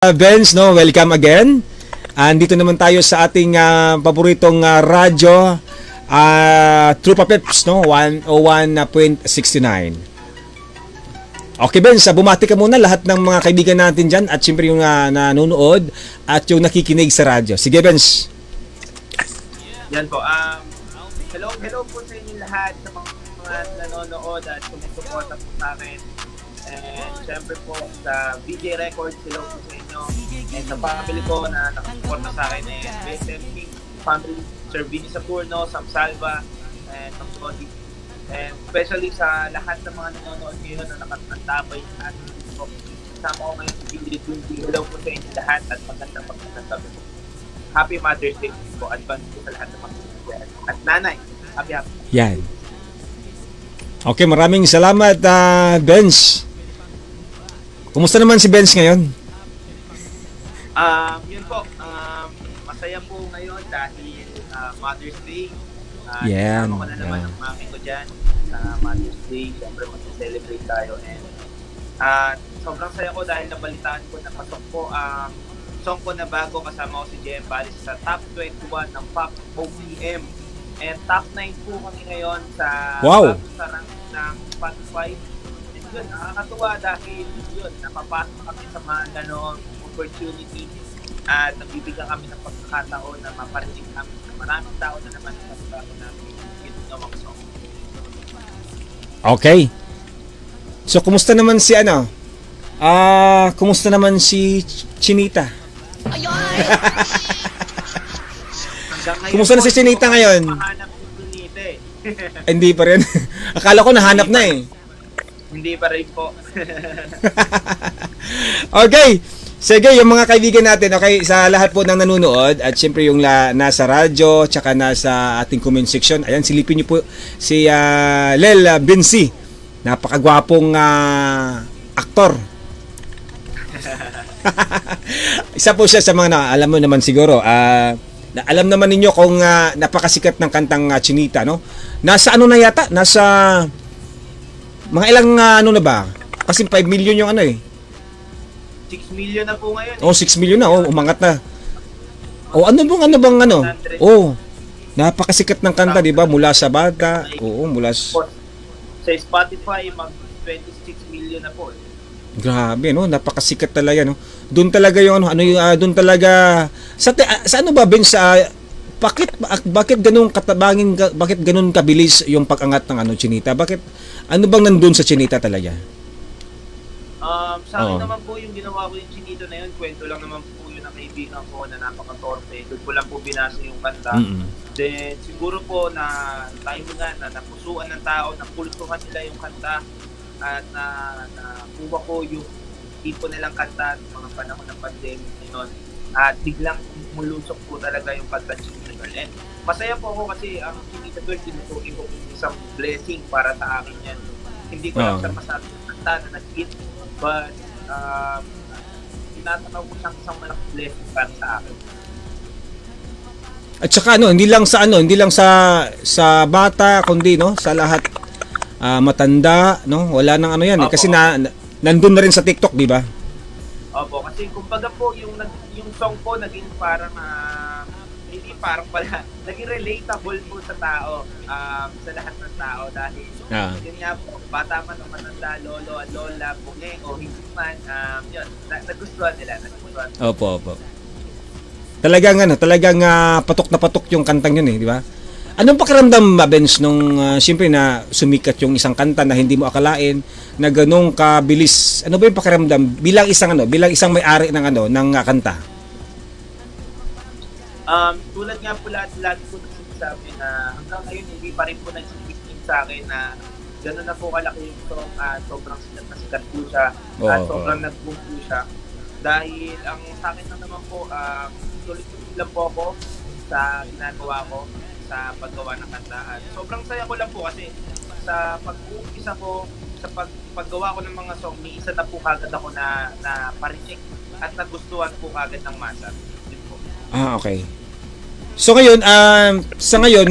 Benz, no, welcome again. Andito naman tayo sa ating paboritong radyo, Trupa Peps, no, 101.69. Okay, Benz, bumati ka muna lahat ng mga kaibigan natin dyan at siyempre yung nanonood at yung nakikinig sa radyo. Sige, Benz. Yan po. Hello po sa inyo lahat sa mga nanonood at sumusuporta po sa akin. And syempre po sa VJ Records, hello po sa inyo. And sa family ko na nakasuporta sa akin ay BSM King family, Sir Vinny Sapurno, Sam Salva, and Sam Cody. And especially sa lahat ng mga nanonood ngayon na nakatantapay at kasama ko ngayon sa VJ Tuesday. Hello po sa inyo lahat at magandang pagkakatabi po. Happy Mother's Day po. Advance po sa lahat ng mga at nanay. Happy. Yan. Okay, maraming salamat, Benz. Kumusta naman si Benz ngayon? Yun po, masaya po ngayon dahil Mother's Day. Yan. Kasama ko na naman ang mami ko dyan sa Mother's Day. Siyempre mag-celebrate tayo. And sobrang saya ko dahil nabalitaan ko na pasok po ang song ko na bago kasama ko si Jem Paris sa top 21 ng Pop OPM. And top 9 po kami ngayon sa sa rank ng Spotify. Yun, nakakatuwa dahil yun, napapasok kami sa mga ganong opportunity at nabibigyan kami ng pagkakataon na maparinig kami sa maraming tao na naman sa pagkakataon namin yung ginawang song. Okay. So, kumusta naman si kumusta naman si Chinita? Kumusta na si Chinita ngayon? Mahanap si Chinita eh. Hindi pa rin. Akala ko nahanap na eh. Hindi pa rin po. Okay. Sige, yung mga kaibigan natin, okay, sa lahat po ng nanonood at syempre yung nasa radyo, tsaka nasa ating comment section. Ayan, silipin niyo po si Lel Binsi. Napakagwapong aktor. Isa po siya sa mga alam mo naman siguro, alam naman ninyo kung napakasikat ng kantang Chinita, no? Nasa ano na yata? Nasa mga ilang ano na ba? Kasi 5 million yung 6 million na po ngayon. Oh, 6 million na. Oh, umangat na. Oh, ano bang Oh, napakasikat ng kanta, di ba? Mula sa bata. Oo, mula sa Spotify, mag 26 million na po. Grabe, no? Napakasikat talaga, no? Doon talaga yung doon talaga sa ano ba Ben sa bakit ganun kabilis yung pag-angat ng Chinita? Ano bang nandun sa Chinita talaga? Sa akin naman po yung ginawa ko yung Chinita na yun, kwento lang naman po yun ng kaibigan ko na napaka-torpe. Doon ko lang po binasa yung kanta. Then siguro po na tayo nga na napusuan ng tao, napulsuhan nila yung kanta at nakuha ko yung tipo nilang kanta ng mga panahon ng pandemic ngayon. At biglang mulusok po talaga yung kanta Chinita Girl. And masaya po ako kasi ang Chinita Girl, tinutukoy ko isang blessing para sa akin yan. Hindi ko lang siya masabi yung kanta na nag-hit, but tinatanaw ko siyang isang malaking blessing para sa akin. At saka hindi lang sa bata kundi sa lahat matanda, no? Wala nang yan kasi nandun na rin sa TikTok, di ba? Opo, kasi kumbaga po yung song ko naging parang hindi parang pala naging relatable po sa tao, sa lahat ng tao dahil yun nga po, bata man o matanda, lolo at lola, bunge o hindi man, yun, nagustuhan nila. Opo. Talagang patok na patok yung kantang yun di ba? Anong pakiramdam, Benz, nung siyempre na sumikat yung isang kanta na hindi mo akalain na ganong kabilis? Ano ba yung pakiramdam bilang isang may-ari ng kanta? Tulad nga po lagi ko nagsasabi na hanggang ngayon hindi pa rin po nagsikikin sa akin na gano'n na po kalaki yung song at sobrang sikat po siya at sobrang nag-boom po siya. Dahil ang sa akin lang naman po, tuloy-tuloy lang po ako sa ginagawa ko sa paggawa ng kanta. At sobrang saya ko lang po kasi sa pag-uumpisa ko, sa paggawa ko ng mga song, may isa na po kagad ako na parinig at nagustuhan po kagad ng masa. Okay. So ngayon, sa ngayon,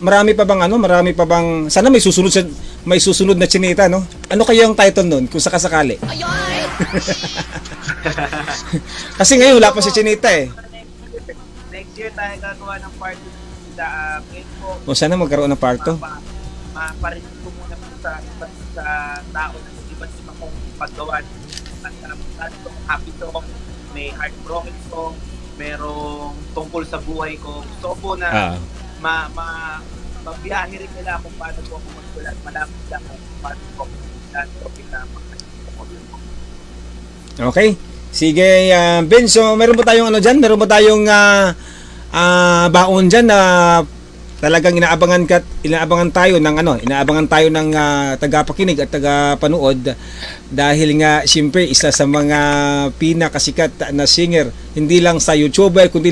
marami pa bang sana may susunod na Chinita, no? Ano kaya yung title nun kung sakasakali? Kasi ngayon wala pa si Chinita eh. Next year tayo gagawa ng part 2 sa ngayon po. O sana magkaroon ng part 2. Maparinig ko muna po sa tao na iba't iba kong paggawa ng happy song, may heartbroken song, merong tungkol sa buhay ko. Gusto ko po na mabiyahe rin nila kung paano po ako magsulat. Malaman nila kung paano po ako magsulat. Okay. Sige, Benzo, meron ba tayong ano dyan? Meron ba tayong baon dyan na talagang inaabangan tayo ng tagapakinig at tagapanood dahil nga siyempre isa sa mga pinakasikat na singer hindi lang sa YouTuber kundi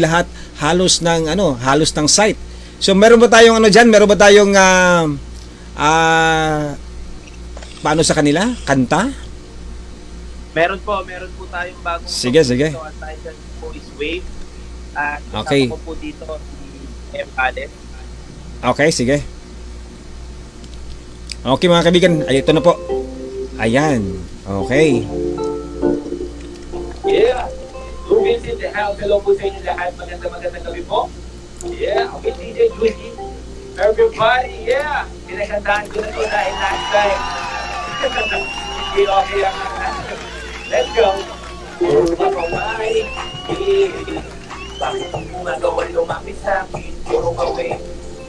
halos ng site. So meron ba tayong ano diyan? Meron ba tayong paano sa kanila? Kanta? Meron po tayong bagong Sige. So, ang title po is Wave. At Okay. kasama ko po dito si M. Alex. Okay, sige. Okay mga kaibigan, ay ito na po. Ayan. Okay. Yeah. Ruben's in the house. Hello po sa inyo lahat. Magandang gabi po. Yeah. Okay, DJ Twitty. Everybody, yeah. Pinagandahan ko na ito dahil last time. Hindi okay lang. Let's go. Puro kapaway. Bakit ang gumagawa lumapit sa akin? Puro kaway.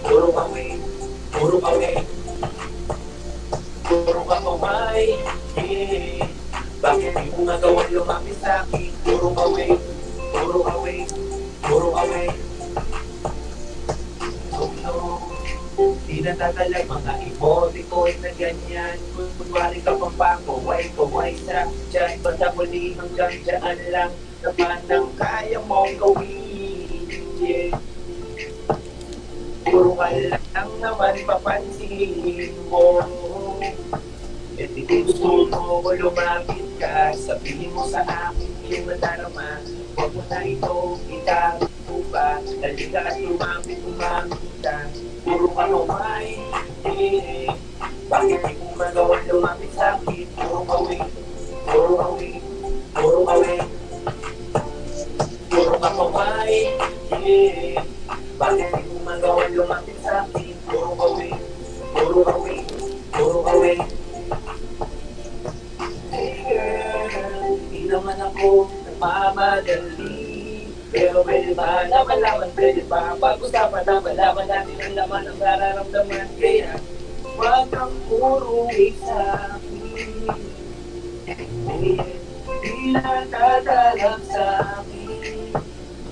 Puro kaway. Puro kaway. Puro kapaway. Bakit ang gumagawa lumapit sa akin? Puro kaway. Puro kaway. Puro kaway. Di natatalag mga emoticon na ganyan. Kunwari ka pang pakaway sa dyan. Basta muli hanggang dyan lang naman ang kaya mong gawin. Yeah. Puro ka lang naman papansin mo. E di gusto mo lumapit ka. Sabihin mo sa akin yung nadarama. Huwag mo na ito itago pa. Halika at lumapit ka. Puro ka lumay. Bakit di mo magawa lumapit sa akin? Puro kawin. Puro kawin. Puro kawin. Puro ka kumay. Bakit di mo magawa lumapit sa akin? Puro kawin. Puro kawin. Puro kawin. Hey girl, di naman ako nagmamadali. Pero pwede ba na malaman, pwede ba pag-usapan na malaman natin ang laman ng nararamdaman. Kaya huwag kang puro sa akin. Di natatalag sa akin.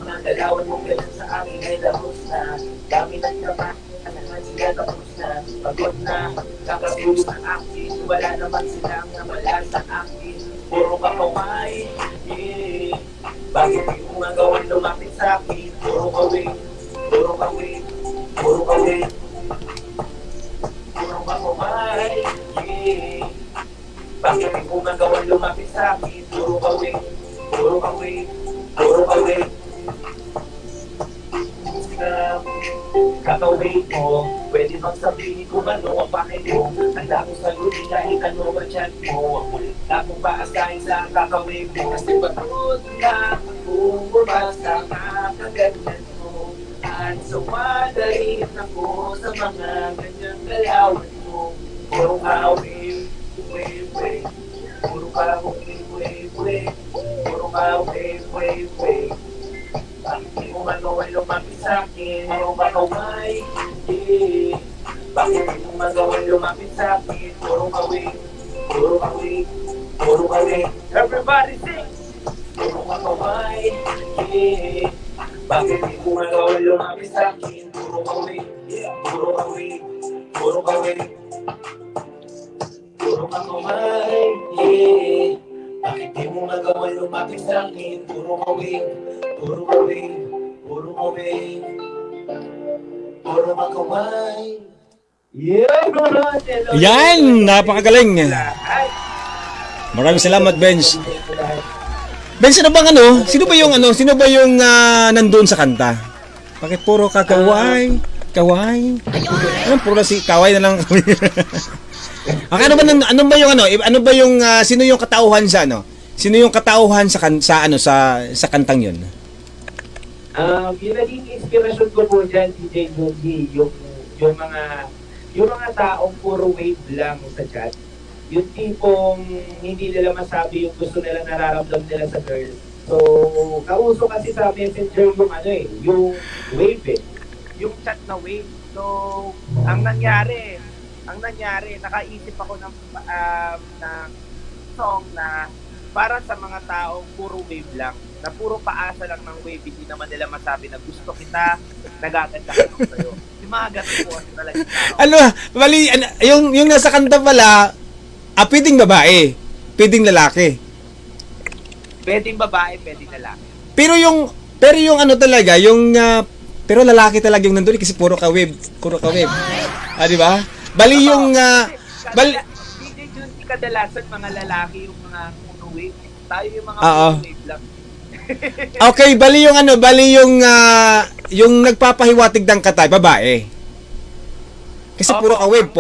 Ang dalawan mong ganyan sa akin ay labos na. Dami ng trabaho na sila tapos na. Pagod na, kakabulong sa akin. Wala naman silang nawala sa akin. Puro ka kamay. Bakit di mo magawan lumapit sa akin? Puro kawin. Puro kawin. Puro kawin. Puro ka kamay. Bakit di mo magawan lumapit sa akin? Puro kawin. Puro kawin. Puro kawin. Kakawin mo, pwede bang sabihin kung ano ang bakit mo? Handa ko sagutin kahit ano ba chat mo. Huwag akong paasahin sa kakawin mo. Kasi pagod na akong bumasa kakaganyan mo. At sumadalhin ako sa mga ganyang galawan mo. Puro ka wave, wave, wave. Puro ka wave, wave, wave. Puro ka wave, wave, wave. Bakit di mo magawa lumapit sa akin? Puro ka kaway. Bakit di mo magawa lumapit sa akin? Puro ka wave. Puro ka wave. Puro ka wave. Everybody sing! Puro ka kaway. Bakit di mo magawa lumapit sa akin? Puro ka wave. Puro ka wave. Puro ka wave. Puro ka kaway. Bakit di mo magawa lumapit sa akin? Puro ka wave. Puro kawin, puro kawin, puro makaway. Yeah, brother! Yan, napakagaling. Maraming salamat, Benz. Benz, ano bang ano? Sino ba yung nandoon sa kanta? Bakit puro kakaway? Kaway? Anong puro si kaway na lang? Okay, ano ba yung sino yung katauhan sa ano? Sino yung katauhan sa kantang yun? Yung naging inspirasyon ko po dyan, DJ Joji, yung mga taong puro wave lang sa chat. Yung tipong hindi nila masabi yung gusto nila, nararamdam nila sa girl. So, kauso kasi sa Messenger yung wave yung chat na wave. So, ang nangyari, nakaisip ako ng song na para sa mga taong puro wave lang, na puro paasa lang ng wave, hindi naman nila masabi na gusto kita, nagaganda ka lang sa'yo. Yung mga ganun po kasi talaga yung tao. Mali, yung nasa kanta pala, pwedeng babae, pwedeng lalaki. Pwedeng babae, pwedeng lalaki. Pero yung ano talaga, pero lalaki talaga yung nandun kasi puro ka wave. Di ba? Bali yung DJ Junti, kadalasan mga lalaki yung mga puro wave. Tayo yung mga Oo. puro wave lang. okay, bali yung nagpapahiwatig ng katay, babae. Kasi puro ka wave.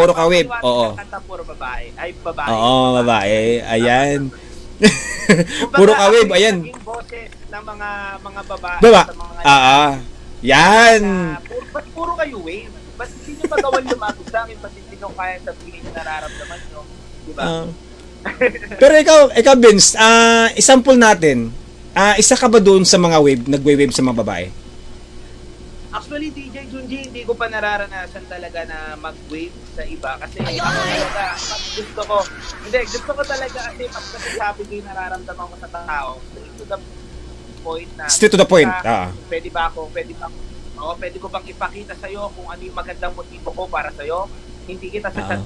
Oo. Kanta puro babae. Ay, babae. Oo, babae. Ayan. Kumbaga, Puro ka wave, ayan. Naging boses ng mga babae. Baba. Sa mga Yan. ba't puro kayo wave? Ba't hindi nyo magawan lumagos sa akin? Ba't hindi nyo kaya sabihin yung nararamdaman nyo? Diba? Pero ikaw Vince, example natin. Isa ka ba doon sa mga nagwe-wave sa mga babae? Actually, DJ Junji, hindi ko pa nararanasan talaga na mag-wave sa iba kasi ako talaga, gusto ko talaga kasi pag nasasabi ko yung nararamdaman ko sa tao, straight to the point na pwede ko bang ipakita sa iyo kung ano yung magandang motibo ko para sa iyo. Hindi kita sa chat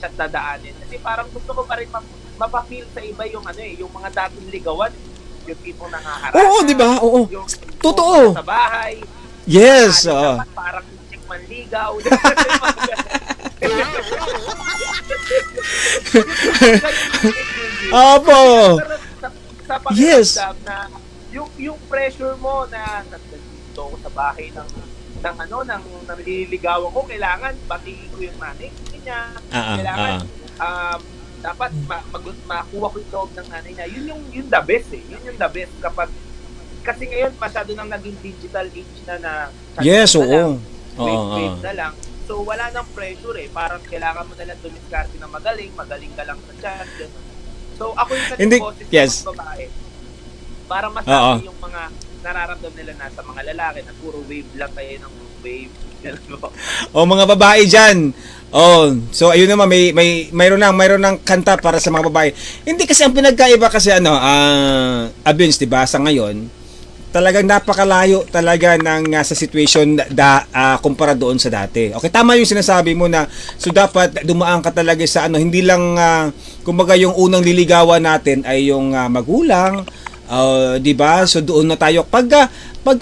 chat dadaanin kasi parang gusto ko pa rin mapapil sa iba yung yung mga dating ligawan, yung tipong nangaharap. Oo, di ba? Oo. Yung Totoo. sa bahay. Yes. Parang check manligaw. Opo. Sa Yes. pakiramdam na yung pressure mo na nandito ako sa bahay ng nililigawan ko, kailangan batiin ko yung nanay niya. Kailangan dapat makuha ko yung loob ng nanay niya. Yun yung the best eh. Yun yung the best kapag kasi ngayon masyado nang naging digital age na Yes, oo. Wave na lang. So wala nang pressure eh. Parang kailangan mo na lang dumiskarte na magaling ka lang sa chat. Ganun. So ako yung nag-boses ng babae para masabi yung mga nararamdaman nila na sa mga lalaki na puro wave lang kayo ng wave. Mga babae dyan. So ayun naman mayroon ng kanta para sa mga babae. Hindi kasi ang pinagkaiba kasi Vince, 'di ba, sa ngayon talagang napakalayo talaga ng sa situation kumpara doon sa dati. Okay, tama yung sinasabi mo na so dapat dumaan ka talaga sa hindi lang kumbaga yung unang liligawan natin ay yung magulang, 'di ba? So doon na tayo pagka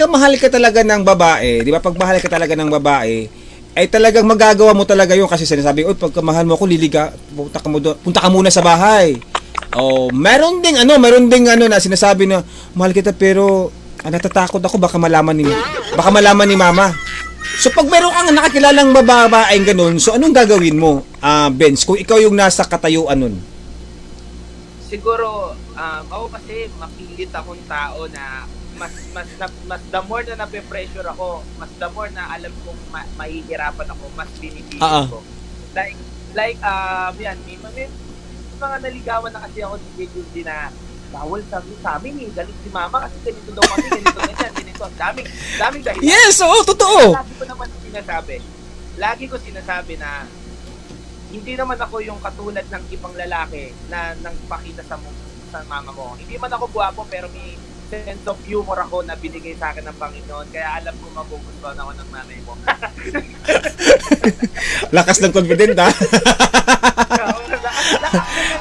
mahal ka talaga ng babae, 'di ba? Pag mahal ka talaga ng babae, ay talagang magagawa mo talaga yung kasi sinasabi, pagka mahal mo ako punta ka muna sa bahay. Meron ding na sinasabi na mahal kita pero natatakot ako baka malaman ni mama. So pag meron kang nakakilalang babaeng ganun, so anong gagawin mo, Benz, kung ikaw yung nasa katayuan nun? Siguro ako kasi mapilit akong tao na mas the more na nape-pressure ako, mas the more na alam kong mahihirapan ako, mas pinipili ko. Like yan, may mga naligawan na kasi ako di na bawal sa amin eh, galit si mama kasi ganito daw kami, ganito, daming dahil. Yes, totoo. Lagi ko sinasabi na hindi naman ako yung katulad ng ibang lalaki na nang pakita sa mama mo. Hindi man ako gwapo pero may sense of humor ako na binigay sa akin ng Panginoon. Kaya alam ko magugustuhan ako ng nanay mo. Lakas ng confident ha.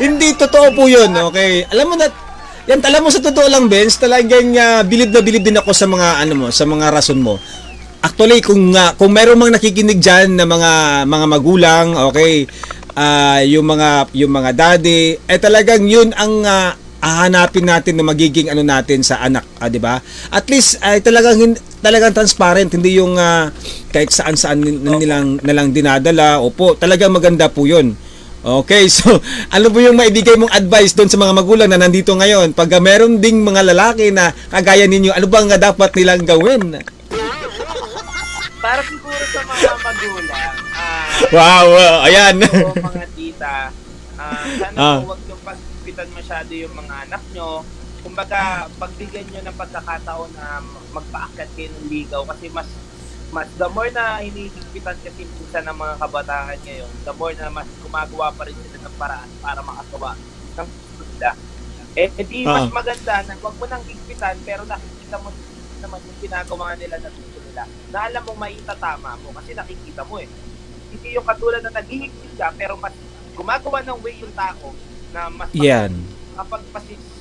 Hindi, totoo po yun. Okay. Alam mo sa totoo lang, Benz, talagang bilib na bilib din ako sa mga sa mga rason mo. Actually, kung meron mang nakikinig diyan na mga magulang, okay, yung mga daddy, talagang yun ang hahanapin natin na magiging natin sa anak, 'di ba? At least ay talagang transparent, hindi yung kahit saan nalang dinadala. Opo, talagang maganda po 'yun. Okay, so ano po yung maibigay mong advice doon sa mga magulang na nandito ngayon? Pag meron ding mga lalaki na kagaya ninyo, ano bang dapat nilang gawin? Para siguro sa mga magulang, Wow, ayan. o mga tita, sana Ah. po huwag niyong pagpitan masyado yung mga anak nyo. Kumbaga, pagbigyan nyo ng pagkakataon na magpaakyat kayo ng ligaw kasi mas the more na hinihigpitan kasi minsan ng mga kabataan ngayon, the more na mas gumagawa pa rin sila ng paraan para makagawa ng gusto nila. Di mas maganda na huwag mo nang higpitan pero nakikita mo naman yung ginagawa nila na gusto nila. Na alam mo maitatama mo kasi nakikita mo eh. Hindi yung katulad na naghihigpit ka pero mas gumagawa ng way yung tao na mas Yan. kapag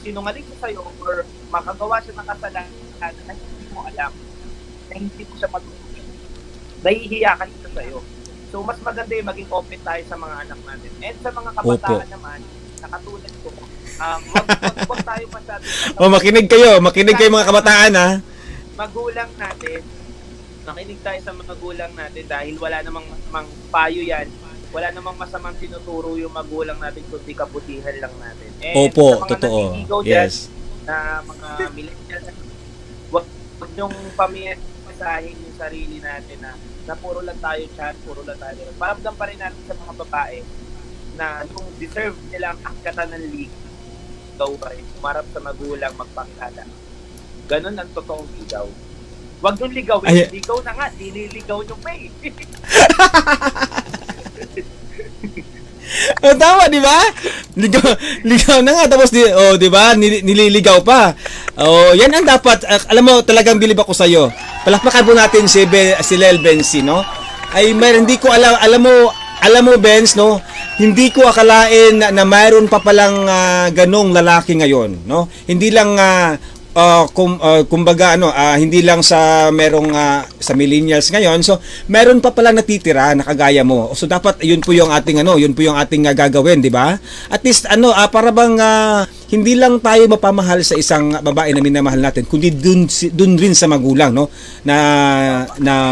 sinungaling siya sa'yo or makagawa siya ng kasalanan na hindi mo alam, na hindi mo siya matutunan, nahihiya ka dito sa'yo. So, mas maganda yung maging open tayo sa mga anak natin. And sa mga kabataan naman, na katulad ko, wag tayo masyado. Makinig kayo mga kabataan ha. Magulang natin, makinig tayo sa mga magulang natin dahil wala namang payo yan. Wala namang masamang tinuturo yung magulang natin kundi kabutihan lang natin. And Opo, sa mga totoo. nanliligaw dyan, Yes. na mga millennials, wag niyong pamiyasahin yung sarili natin na puro lang tayo chat, puro lang tayo. Paramdam pa rin natin sa mga babae na yung deserve nilang akatan ng league, ikaw pa rin, umarap sa magulang, magpakilala. Ganon ang totoong ligaw. Huwag nung ligawin, ligaw na nga, nililigaw nyo pa eh. Tama, di ba? Ligaw na nga tapos di ba? Nililigaw pa. Yan ang dapat. Alam mo, talagang bilib ako sa iyo. Palakpakan po natin si Lel Benzi, no? Ay hindi ko alam mo Benz, no? Hindi ko akalain na mayroon pa palang ganong lalaki ngayon, no? Hindi lang kumbaga hindi lang sa merong sa millennials ngayon, so meron pa pala natitira na kagaya mo. So dapat yun po yung ating gagawin, di ba? At least para bang hindi lang tayo mapamahal sa isang babae na minamahal natin, kundi dun rin sa magulang, no? Na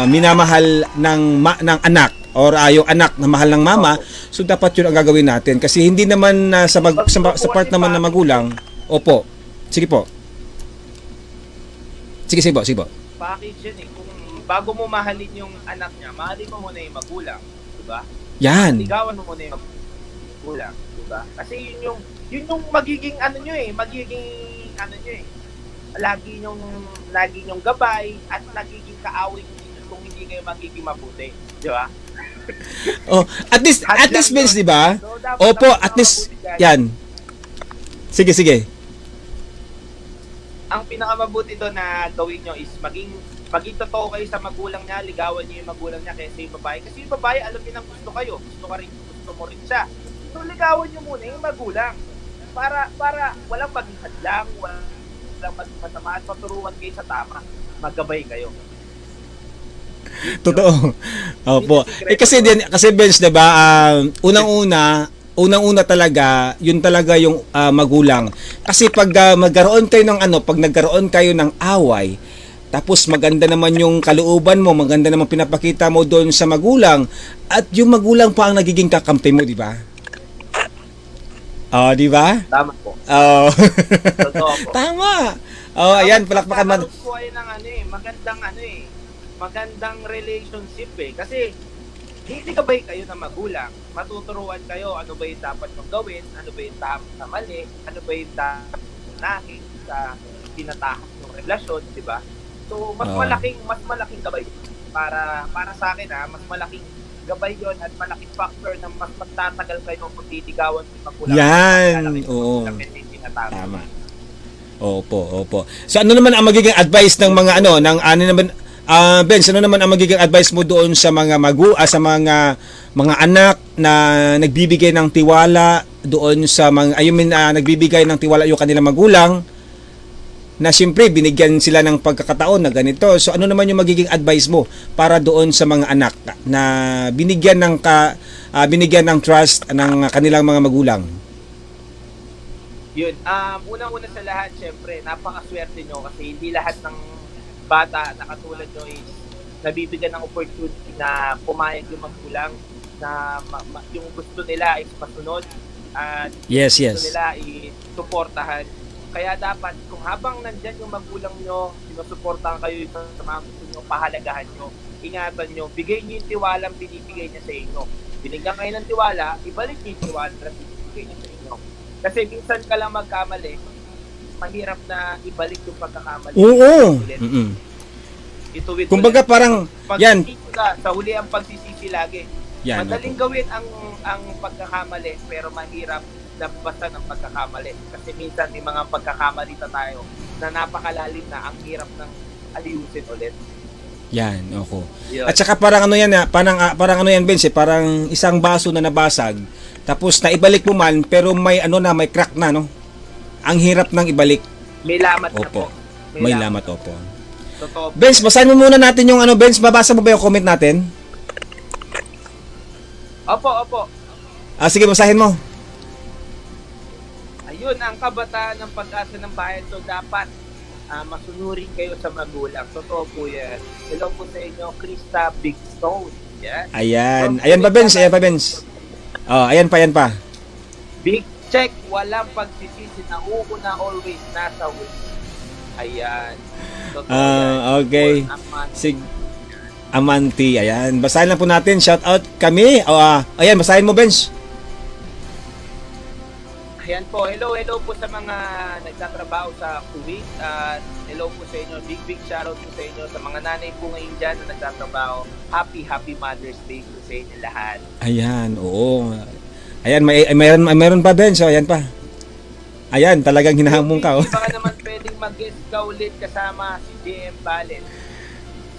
minamahal ng anak or yung anak na mahal ng mama. So dapat yun ang gagawin natin kasi hindi naman sa part naman ng magulang. Opo. Sige po. Sige po. Package yan eh. Kung bago mo mahalin yung anak niya, mahalin mo muna yung magulang. Diba? Yan. Ligawan mo muna yung magulang. Diba? Kasi yun yung magiging lagi nyong gabay at nagiging kaaway nyo kung hindi kayo magiging mabuti. Diba? At least Vince, di ba? So, Opo, at least yan. Sige. Ang pinakamabuti doon na gawin nyo is maging totoo kayo sa magulang niya, ligawan niyo yung magulang niya kaysa yung babae. Kasi yung babae, alam niyo ng gusto kayo. Gusto mo rin siya. So, ligawan niyo muna yung magulang. Para walang maging hadlang, walang maging masama at maturuan kayo sa tama. Maggabay kayo. Totoo. Opo. Kasi Vince, 'di ba, unang-una talaga, yun talaga yung magulang. Kasi pag nagkaroon kayo ng away, tapos maganda naman yung kalooban mo, maganda naman pinapakita mo doon sa magulang, at yung magulang pa ang nagiging kakampi mo, di ba? Di ba? Tama po. Totoo po. Tama. Ayan, palakpakan man. Po ay ng magandang relationship eh. Kasi hindi kabay kayo ng magulang. Matuturuan kayo ano ba yung dapat mong gawin, ano ba yung tama na mali, ano ba yung dapat nahin sa tinatahak ng relasyon, di ba? So, mas malaking gabay para sa akin mas malaking gabay yon at malaking factor na mas magtatagal kayo kung titigawan ng magulang. Yan, oo. Tama. Opo. So ano naman ang magiging advice ng mga Benz, ano naman ang magiging advice mo doon sa mga sa mga anak na nagbibigay ng tiwala doon sa nagbibigay ng tiwala yung kanilang magulang na siyempre binigyan sila ng pagkakataon na ganito. So ano naman yung magiging advice mo para doon sa mga anak na binigyan ng trust ng kanilang mga magulang? Yun, unang-una sa lahat, syempre, napakaswerte nyo kasi hindi lahat ng bata na katulad nyo is nabibigyan ng opportunity na pumayag yung magulang na yung gusto nila is masunod at Yes, gusto yes. nila i-suportahan. Kaya dapat kung habang nandyan yung magulang nyo, sinusuportahan kayo sa mga gusto nyo, pahalagahan nyo, ingatan nyo, bigay nyo yung tiwalang binibigay niya sa inyo. Binigyan kayo ng tiwala, ibalik nyo yung tiwala na binibigay niya sa inyo. Kasi minsan ka lang magkamali, mahirap na ibalik yung pagkakamali. Oo. Ulit. Ituwid Kumbaga ulit. parang, yan. Pagsisisi ka, sa huli ang pagsisisi lagi. Yan, Madaling opo. gawin ang pagkakamali, pero mahirap lampasan ang pagkakamali. Kasi minsan may mga pagkakamali na tayo na napakalalim na, ang hirap ng aliusin ulit. Yan, opo. Yun. At saka parang ano yan, parang ano yan, Benz, parang isang baso na nabasag, tapos naibalik mo man, pero may may crack na, no? Ang hirap nang ibalik. May lamat na Opo. po. May lamat, opo. Totoo. Benz, basahin mo muna natin yung Benz, babasa mo ba yung comment natin? Opo. Sige, basahin mo. Ayun, ang kabataan ng pag-asa ng bayan. So, dapat masunurin kayo sa magulang. Totoo po yan. Hello po sa inyo, Krista Big Stone. Yan. Ayan pa, Benz, Oh, ayan pa. Big check, walang pagsisisi na uuna always nasa huli. Ayan. Totoo yan. Okay. Sig Amanti, ayan. Basahin lang po natin. Shout out kami. Ayan, basahin mo, Benz. Ayan po. Hello po sa mga nagtatrabaho sa Kuwait. At hello po sa inyo. Big shoutout po sa inyo. Sa mga nanay po ngayon dyan na nagtatrabaho. Happy Mother's Day po sa inyo lahat. Ayan, oo. Ayan, mayroon pa, Benz. Ayan pa. Ayan, talagang hinahamon ka. Baka naman pwedeng mag-guest ka ulit kasama si JM Bales.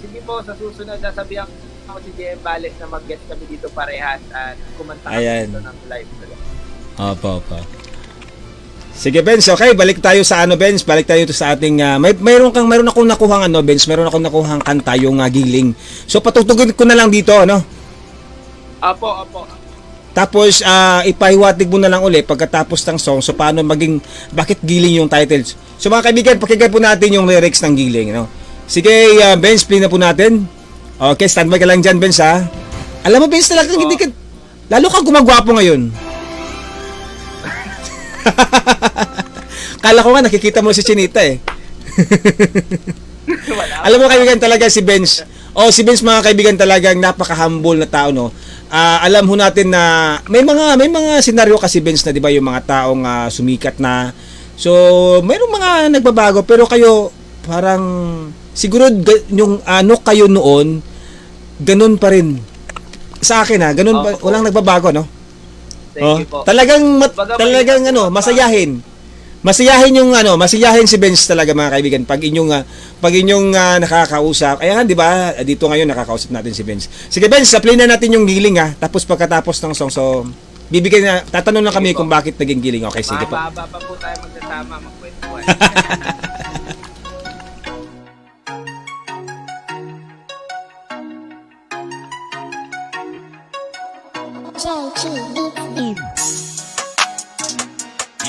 Sige po, sa susunod nasabihan ko si JM Bales na mag-guest kami dito parehas at kumanta kami Ayan. dito ng live. Opo. Sige, Benz, okay, balik tayo sa Benz, balik tayo to sa ating meron akong nakuhang Benz, meron akong nakuhang kanta yung Giling. So patutugin ko na lang dito, no? Opo. Tapos ipahiwatig mo na lang uli pagkatapos ng song. So paano bakit Giling yung titles? So mga kaibigan, pakinggan po natin yung lyrics ng Giling, no? Sige, Benz, play na po natin. Okay, standby ka lang dyan, Benz, ha? Alam mo, Benz, talagang hindi ka, lalo ka gumagwapo ngayon. Kala ko nga nakikita mo si Chinita eh. Alam mo kaibigan talaga si Benz. Si Benz mga kaibigan talagang napaka-humble na tao, no. Alam ho natin na may mga senaryo kasi Benz na 'di ba yung mga taong sumikat na. So, mayroong mga nagbabago pero kayo parang siguro yung kayo noon ganun pa rin. Sa akin ganun pa, walang nagbabago, no. Thank you po. Talagang masayahin. Masayahin si Benz talaga mga kaibigan pag inyong nakakausap. Ayan, 'di ba? Dito ngayon nakakausap natin si Benz. Sige Benz, play na natin yung Giling tapos pagkatapos ng song tatanong lang kami kung bakit naging Giling. Okay, sige po. Mahaba pa po tayo magsasama, magkwentuhan.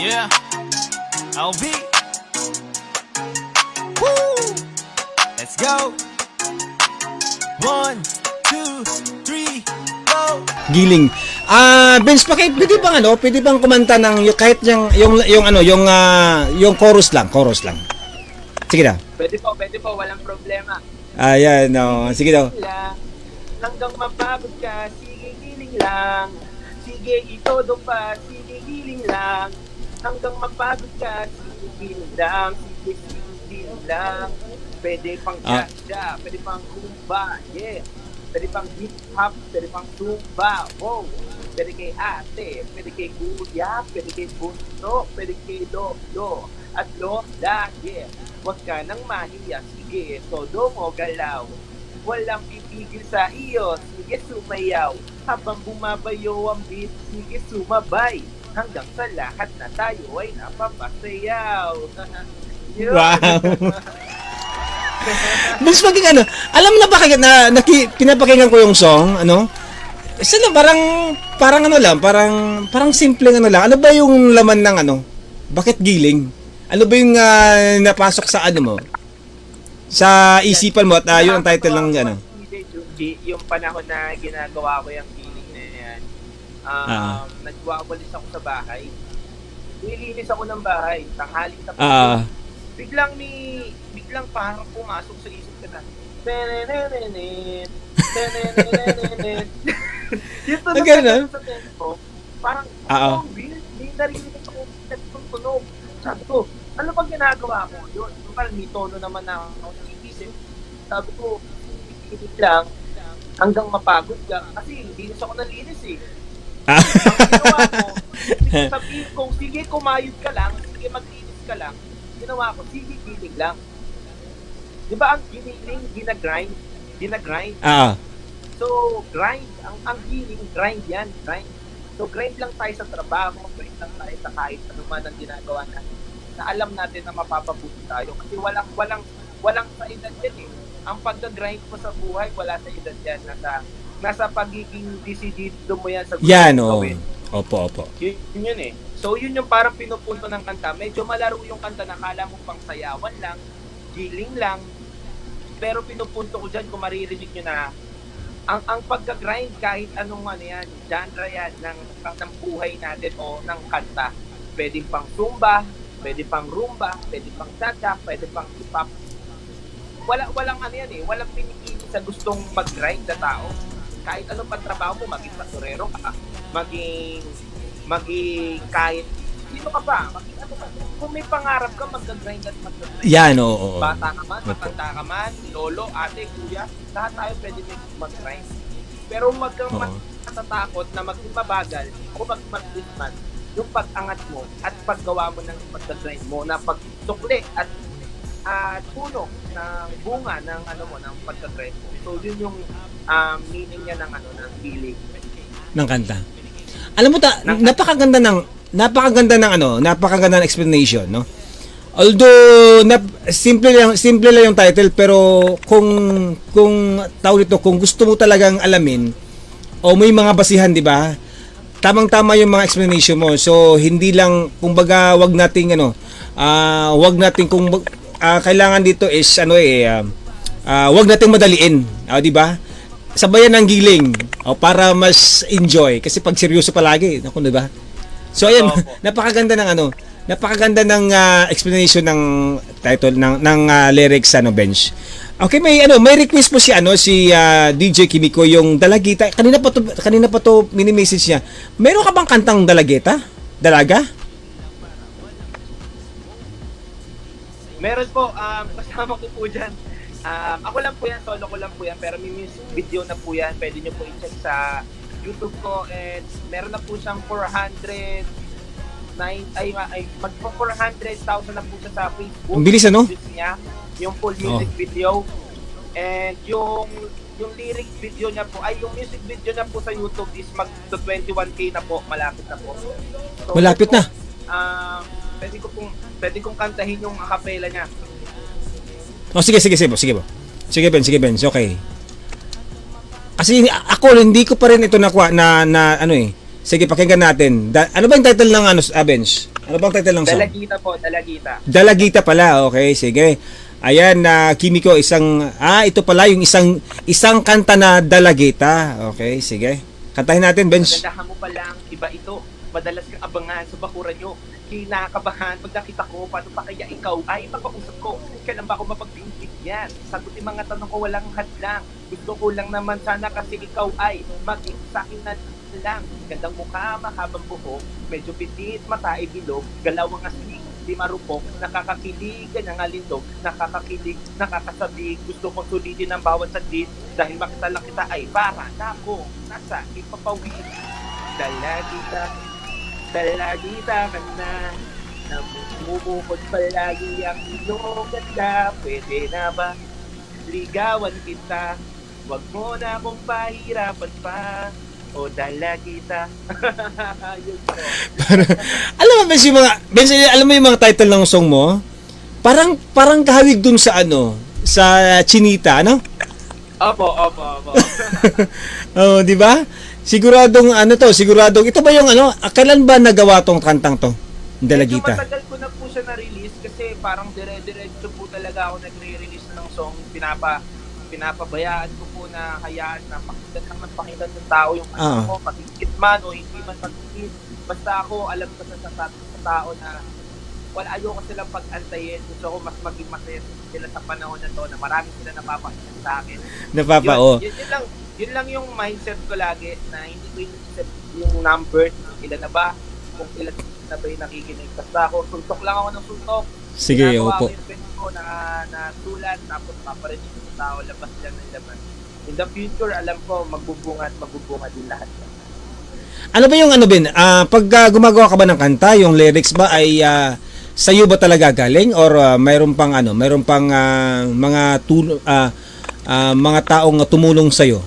Yeah, LV. Woo! Let's go. 1, 2, 3, go. Giling. Benz, pwede bang kumanta ng kahit yung chorus lang. Sige na. Pwede po, walang problema. Ayan, no. Sige daw. Lang, hanggang mapagod ka, sige giling lang. Sige itodo pa, sige giling lang. Hanggang mapagod ka, sige giling lang. Sige giling lang. Pwede pang cha-cha, pwede pang kumba, yeah. Pwede pang hip-hop, pwede pang zumba, wow. Pwede kay ate, pwede kay kuya, pwede kay bunso, pwede kay lolo at lola, yeah. Huwag ka nang mahiya, sige, todo mo galaw. Walang pipigil sa iyo, sige sumayaw. Habang bumabayo ang beat, sige sumabay. Hanggang sa lahat na tayo ay napapasayaw. Wow. Benz, maging alam na ba kayo na pinapakinggan ko yung song, Isa na parang simpleng lang. Ano ba yung laman ng bakit Giling? Ano ba yung napasok sa mo? Sa isipan mo at yun ang title ng Yung panahon na ginagawa ko yung feeling na Nagwawalis ako sa bahay. Nilinis ako ng bahay. Tanghali na po. Biglang parang pumasok sa isip ko na. Dito na sa tempo. Parang, hindi narinig ako ng tunog. Sabi ko, ano bang ginagawa ko? Yun, parang may tono naman na ako nakiisip. Sabi ko, inig lang hanggang mapagod ka. Kasi linis ako ng linis eh. Ang ginawa ko, sabihin ko, sige kumayod ka lang, sige maglinis ka lang. Ginawa ko, sige giling lang. Di ba ang giniling, ginagrind? So, grind, ang giling, grind yan, grind. So, grind lang tayo sa trabaho, grind lang tayo sa kahit ano man ang ginagawa natin. Na alam natin na mapapabuti tayo. Kasi walang sa edad yan eh. Ang pagka-grind mo sa buhay, wala sa edad yan. Nasa pagiging decidido mo yan sa gusto yan, mong gawin. Opo. Yun eh. So, yun yung parang pinupunto ng kanta. Medyo malaro yung kanta na kala mo pang sayawan lang, giling lang. Pero pinupunto ko dyan, kung maririnig nyo na, ang pagka-grind kahit anong ano yan, genre yan ng buhay natin o ng kanta. Pwede pang zumba, pwede pang rumba, pwede pang cha-cha, pwede pang hip-hop. Walang ano yan eh, walang pinipili sa gustong mag-grind na tao. Kahit anong pagtrabaho mo, maging pasurero ka, maging kahit sino ka pa, maging ano ka. Kung may pangarap ka, mag-grind at mag-grind. Yan, oo. Bata ka man, matanda ka man, lolo, ate, kuya, lahat tayo pwede mag-grind. Pero huwag kang matatakot na maging mabagal o mag-maglit man yung pag-angat mo at paggawa mo ng pag-grind mo na pagsukli at puno ng bunga ng ng pagka-grind mo. So yun yung meaning niya ng ng feeling ng kanta. Alam mo napakaganda ng explanation, no? Although simple lang yung title, pero kung tawag ito, kung gusto mo talagang alamin o may mga basihan, di ba? Tamang-tama yung mga explanation mo. So hindi lang, kumbaga, wag nating kailangan dito is wag nating madaliin, di ba? Sabayan ng giling para mas enjoy, kasi pag seryoso palagi, di ba? So ayan, napakaganda ng explanation ng title ng lyrics Bench. Okay, may request po si DJ Kimiko, yung Dalagita. Kanina pa to mini-message niya. Meron ka bang kantang Dalagita? Dalaga? Meron po, kasama ko po dyan. Ako lang po yan, solo ko lang po yan, pero may music video na po yan. Pwede nyo po i-check sa YouTube ko, and meron na po siyang 400,000 na po siya sa Facebook. Ang bilis, ano? Niya, yung full music video. And yung lyrics video niya po, yung music video niya po sa YouTube is mag 21K na po, malapit na po. So, malapit na? Pwede kong kantahin yung acapella niya. Sige po. Sige, Benz. Okay. Kasi ako hindi ko pa rin ito nakuha na Sige, pakinggan natin. Ano ba yung title ng Benz? Ano bang title ng song? Dalagita po, Dalagita. Dalagita pala. Okay, sige. Ayan, Kimiko, ito pala yung isang kanta na Dalagita. Okay, sige. Kantahin natin, Benz. Magandahan mo pa lang, iba ito. Madalas kang abangan sa bakuran nyo. Kinakabahan pag nakita ko, paano pa kaya ikaw ay makausap ko? Kailan ba ako mapagbintig yan? Sagutin mga tanong ko, walang hadlang. Gusto ko lang naman sana kasi ikaw ay maging sa akin na lang. Gandang mukha, mahabang buhok, medyo pitit, mata ay bilog, galaw ang asling, di marupok, nakakakilig, ganyang alindog, nakakakilig, nakakasabig, gusto kong sulitin ang bawat saglit, dahil makita lang kita ay para na ako nasa ipapawid. Dalagita ka na, namumukod palagi ang iyong ganda, pwede na ba ligawan kita, wag mo na akong pahirapan pa, o dalagita. Yun po. Alam mo, alam mo yung mga title ng song mo? Parang kahawig dun sa sa Chinita, ano? Opo. Di ba? Siguradong ito ba yung kailan ba nagawa tong kantang to? Dalagita. Medyo matagal ko na po siya na-release kasi parang dire-diretso po talaga ako nagre-release ng song. pinapabayaan ko po na hayaan na pakinggan ng tao yung kanta ko, pakikit man o hindi man pakikit. Basta ako, alam ko sa tao na wala, ayoko silang pag-antayin. Gusto ko mas maging masaya sila sa panahon na to na marami sila napapakinggan sa akin. Yun lang yung mindset ko lagi na hindi ko inisip yung number, ilan na ba, kung ilan na ba yung nakikinig. Basta ako, suntok lang ako ng suntok. Sige, opo. Ginagawa ko yung pwede ko na sulat, tapos paparinig sa tao, labas lang ng laban. In the future, alam ko, magbubunga din lahat. Ano ba yung Ben? Pag gumagawa ka ba ng kanta, yung lyrics ba ay sa iyo ba talaga galing or mayroon pang mga taong tumulong sa iyo?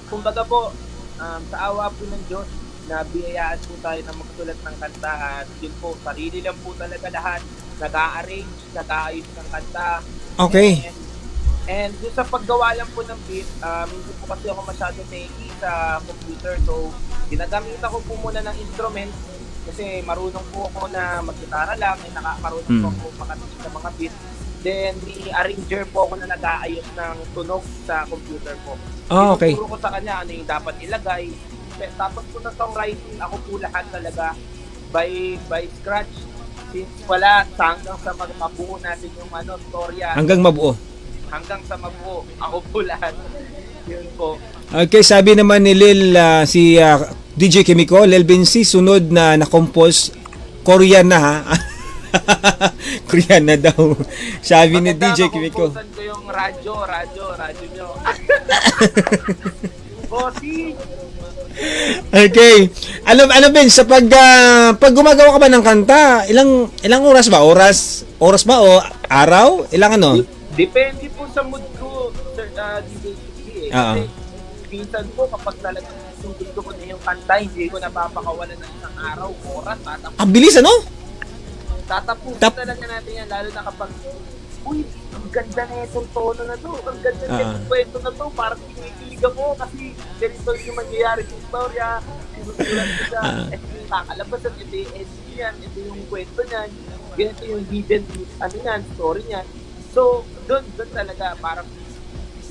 Kumbaga po, sa awa po ng Diyos, na biyayaan po tayo na magsulat ng kanta at yun po, sarili lang po talaga lahat, nag-a-arrange, nag-aayos ng kanta. Okay. And yung sa paggawa lang po ng beat, hindi po kasi ako masyado techy sa computer, so ginagamitan ko po muna ng instrument kasi marunong po ako na mag-gitara lang, marunong po ako makatapos sa mga beat. Then, ni-arranger po ako na nag-aayos ng tunog sa computer po. Okay. Tinuturo ko sa kanya ano yung dapat ilagay. Tapos po sa songwriting, ako po lahat talaga by scratch. Since wala, hanggang sa mabuo natin yung storya. Hanggang mabuo. Hanggang sa mabuo, ako po lahat. Yun po. Okay, sabi naman ni Lil, si DJ Kimiko, Lil Vinci, sunod na na-compose, Korean na ha. Korean na daw. Sabi ni DJ Kimiko. Maganda ko yung radyo nyo. Bossy! Okay. Ano Ben, sa pag gumagawa ka ba ng kanta, ilang oras ba? Oras ba o araw? Ilang ano? Depende po sa mood ko, Sir DJ eh. Kasi minsan po kapag talagang gusto ko na yung kanta, hindi ko napapakawalan ng isang araw, oras, Ang bilis ano? Tatapusin talaga natin yan, lalo na kapag uy, ang ganda na itong tono na to, ang ganda na itong kwento na to, parang kinikilig ako kasi ganito yung mangyayari sa istorya, sinusulat ko siya, ito yung kakalabasan, ito yung ending yan, ito yung kwento niyan, ganito yung hidden story niyan. So, doon talaga, parang,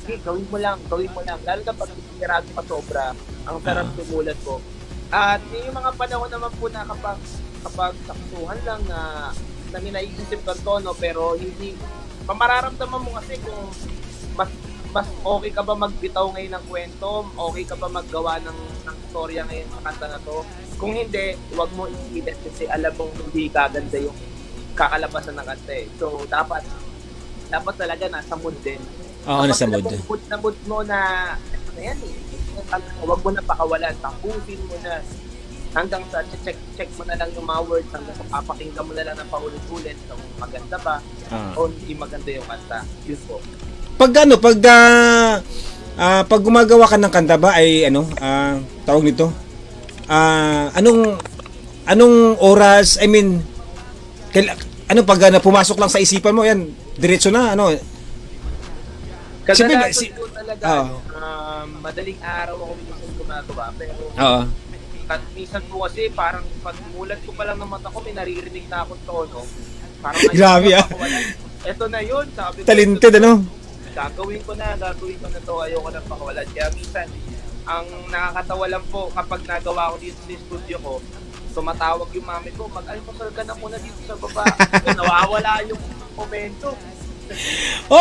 okay, gawin mo lang, lalo na pag sinirado pa sobra, ang sarap tumulat ko. At yung mga panahon naman po na kapag saktuhan lang na naiisip ka tono pero hindi mararamdaman mo kasi kung mas okay ka ba magbitaw ngayon ng kwento, okay ka ba maggawa ng storya ngayon sa kanta na to. Kung hindi, huwag mo i-edit kasi alam mong hindi kaganda yung kakalabasan ng kanta eh. So dapat talaga nasa mood din. Oo, nasa mood. Mood mo na yan eh. Huwag mo na pakawalan, tapusin mo na hanggang sa check mo na lang yung mga words, hanggang sa papakinggan mo na lang ng paulit-ulit kung maganda ba o hindi maganda yung kanta. Yun po. Pag gumagawa ka ng kanta ba ay tawag nito? Anong oras, I mean, pag pumasok lang sa isipan mo, yan, diretso na, Kadalasan po talaga, madaling araw ako minsan gumagawa, pero at minsan po kasi parang pag mulat ko pa lang ng mata ko, may naririnig na akong tono. Parang grabe Ito na yun, sabi ko. Talented Gagawin ko na to, ayoko na pakawalan. Kaya minsan, ang nakakatawa lang po kapag nagawa ko dito sa studio ko, tumatawag yung mami ko, mag-almusal ka na muna dito sa baba. Nawawala yung momento.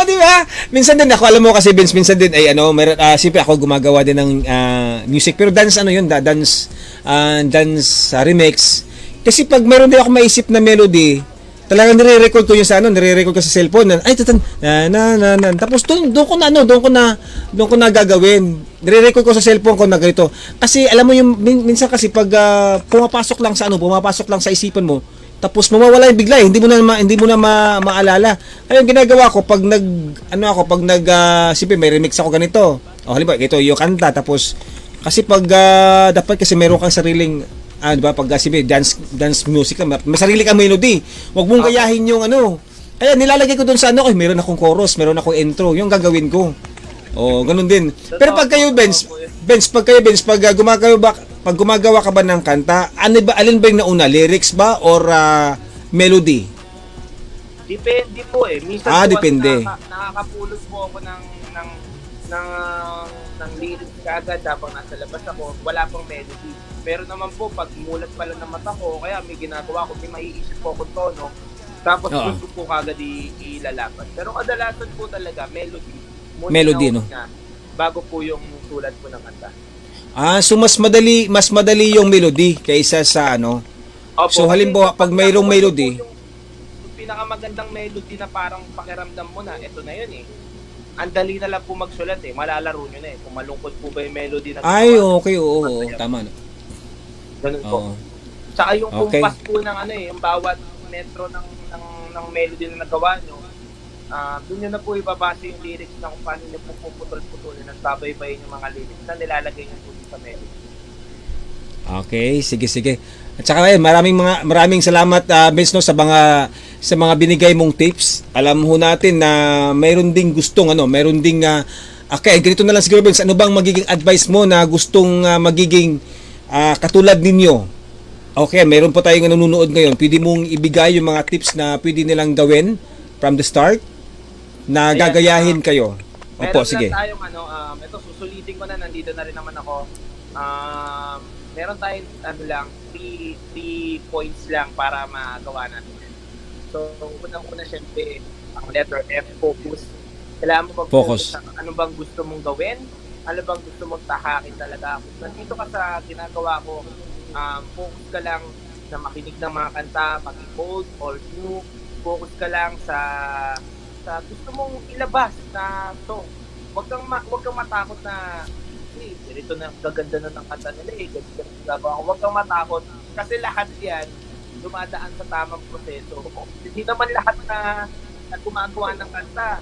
Di ba? Minsan din ako, alam mo kasi Vince, minsan din ay siyempre ako gumagawa din ng music, pero dance dance remix. Kasi pag meron din ako maisip na melody, talagang nire-record ko yung nire-record ko sa cellphone. Tapos doon ko na gagawin. Nire-record ko sa cellphone ko na ganito. Kasi alam mo yung minsan kasi pag pumapasok lang sa isipan mo, tapos mawawala yung bigla, hindi mo na maalala. Ayun ginagawa ko pag siyempre may remix ako ganito. Halimbawa ito yung kanta, tapos kasi pag dapat kasi meron kang sariling di ba pag siyempre dance music lang, may sarili kang melody. Huwag mong gayahin yung Kaya nilalagay ko doon sa meron akong chorus, meron akong intro, yung gagawin ko. Ganun din. Pero pag kayo Benz, pag gumagawa ka ba ng kanta, alin ba yung nauna, lyrics ba or melody? Depende po eh. Minsan po Depende. nakakapulot po ako ng, ng lyrics kaagad habang nasa labas ako. Wala pang melody. Pero naman po, pag mulat pala ng mata ko, kaya may ginagawa ko, may maiisip po akong tono, tapos Oo. gusto po kagad ilalaban. Pero kadalasan po talaga, melody. Muna Melody, no? na, bago po yung sulat po ng kanta. So mas madali yung melody kaysa sa ano. Opo, So, halimbawa, kasi pag mayroong ako, melody- yung pinakamagandang melody na parang pakiramdam mo na, ito na yun eh. Ang dali na lang po magsulat eh. Malalaro nyo na eh. Kung malungkot po ba yung melody na Ay, ginawa. okay, oo, tama na. Ganun po. Oo. Tsaka yung Okay. kumpas po ng ano eh, yung bawat metro ng melody na nagawa nyo, doon nyo na po ibabase yung lyrics na kung paano nyo po puputol-putulin at babay-bayin yung mga lyrics na nilalagay nyo po sa melody. Okay, sige. At saka maraming salamat Vince, no, sa mga binigay mong tips. Alam ho natin na mayroon ding gustong mayroon ding okay, ganito na lang siguro Vince, ano bang magiging advice mo na gustong magiging katulad ninyo? Okay, mayroon po tayong nanonood ngayon. Pwede mong ibigay yung mga tips na pwede nilang gawin from the start na Ayan, gagayahin kayo. Opo, Meron sige. lang tayong ito susulitin ko na, nandito na rin naman ako. Meron tayong three points lang para magawa natin. So, unang-una syempre, ang letter F, focus. Kailangan mo mag-focus Focus. sa ano bang gusto mong gawin, ano bang gusto mong tahakin talaga. Kung nandito ka sa ginagawa ko, focus ka lang na makinig ng mga kanta, maging old or new. Focus ka lang sa gusto mong ilabas na song. Huwag kang matakot na ganito na, gaganda na ng kanta nila ganito na ginagawa ko. Huwag kang matakot kasi lahat yan dumadaan sa tamang proseso. Hindi naman lahat na gumagawa ng kanta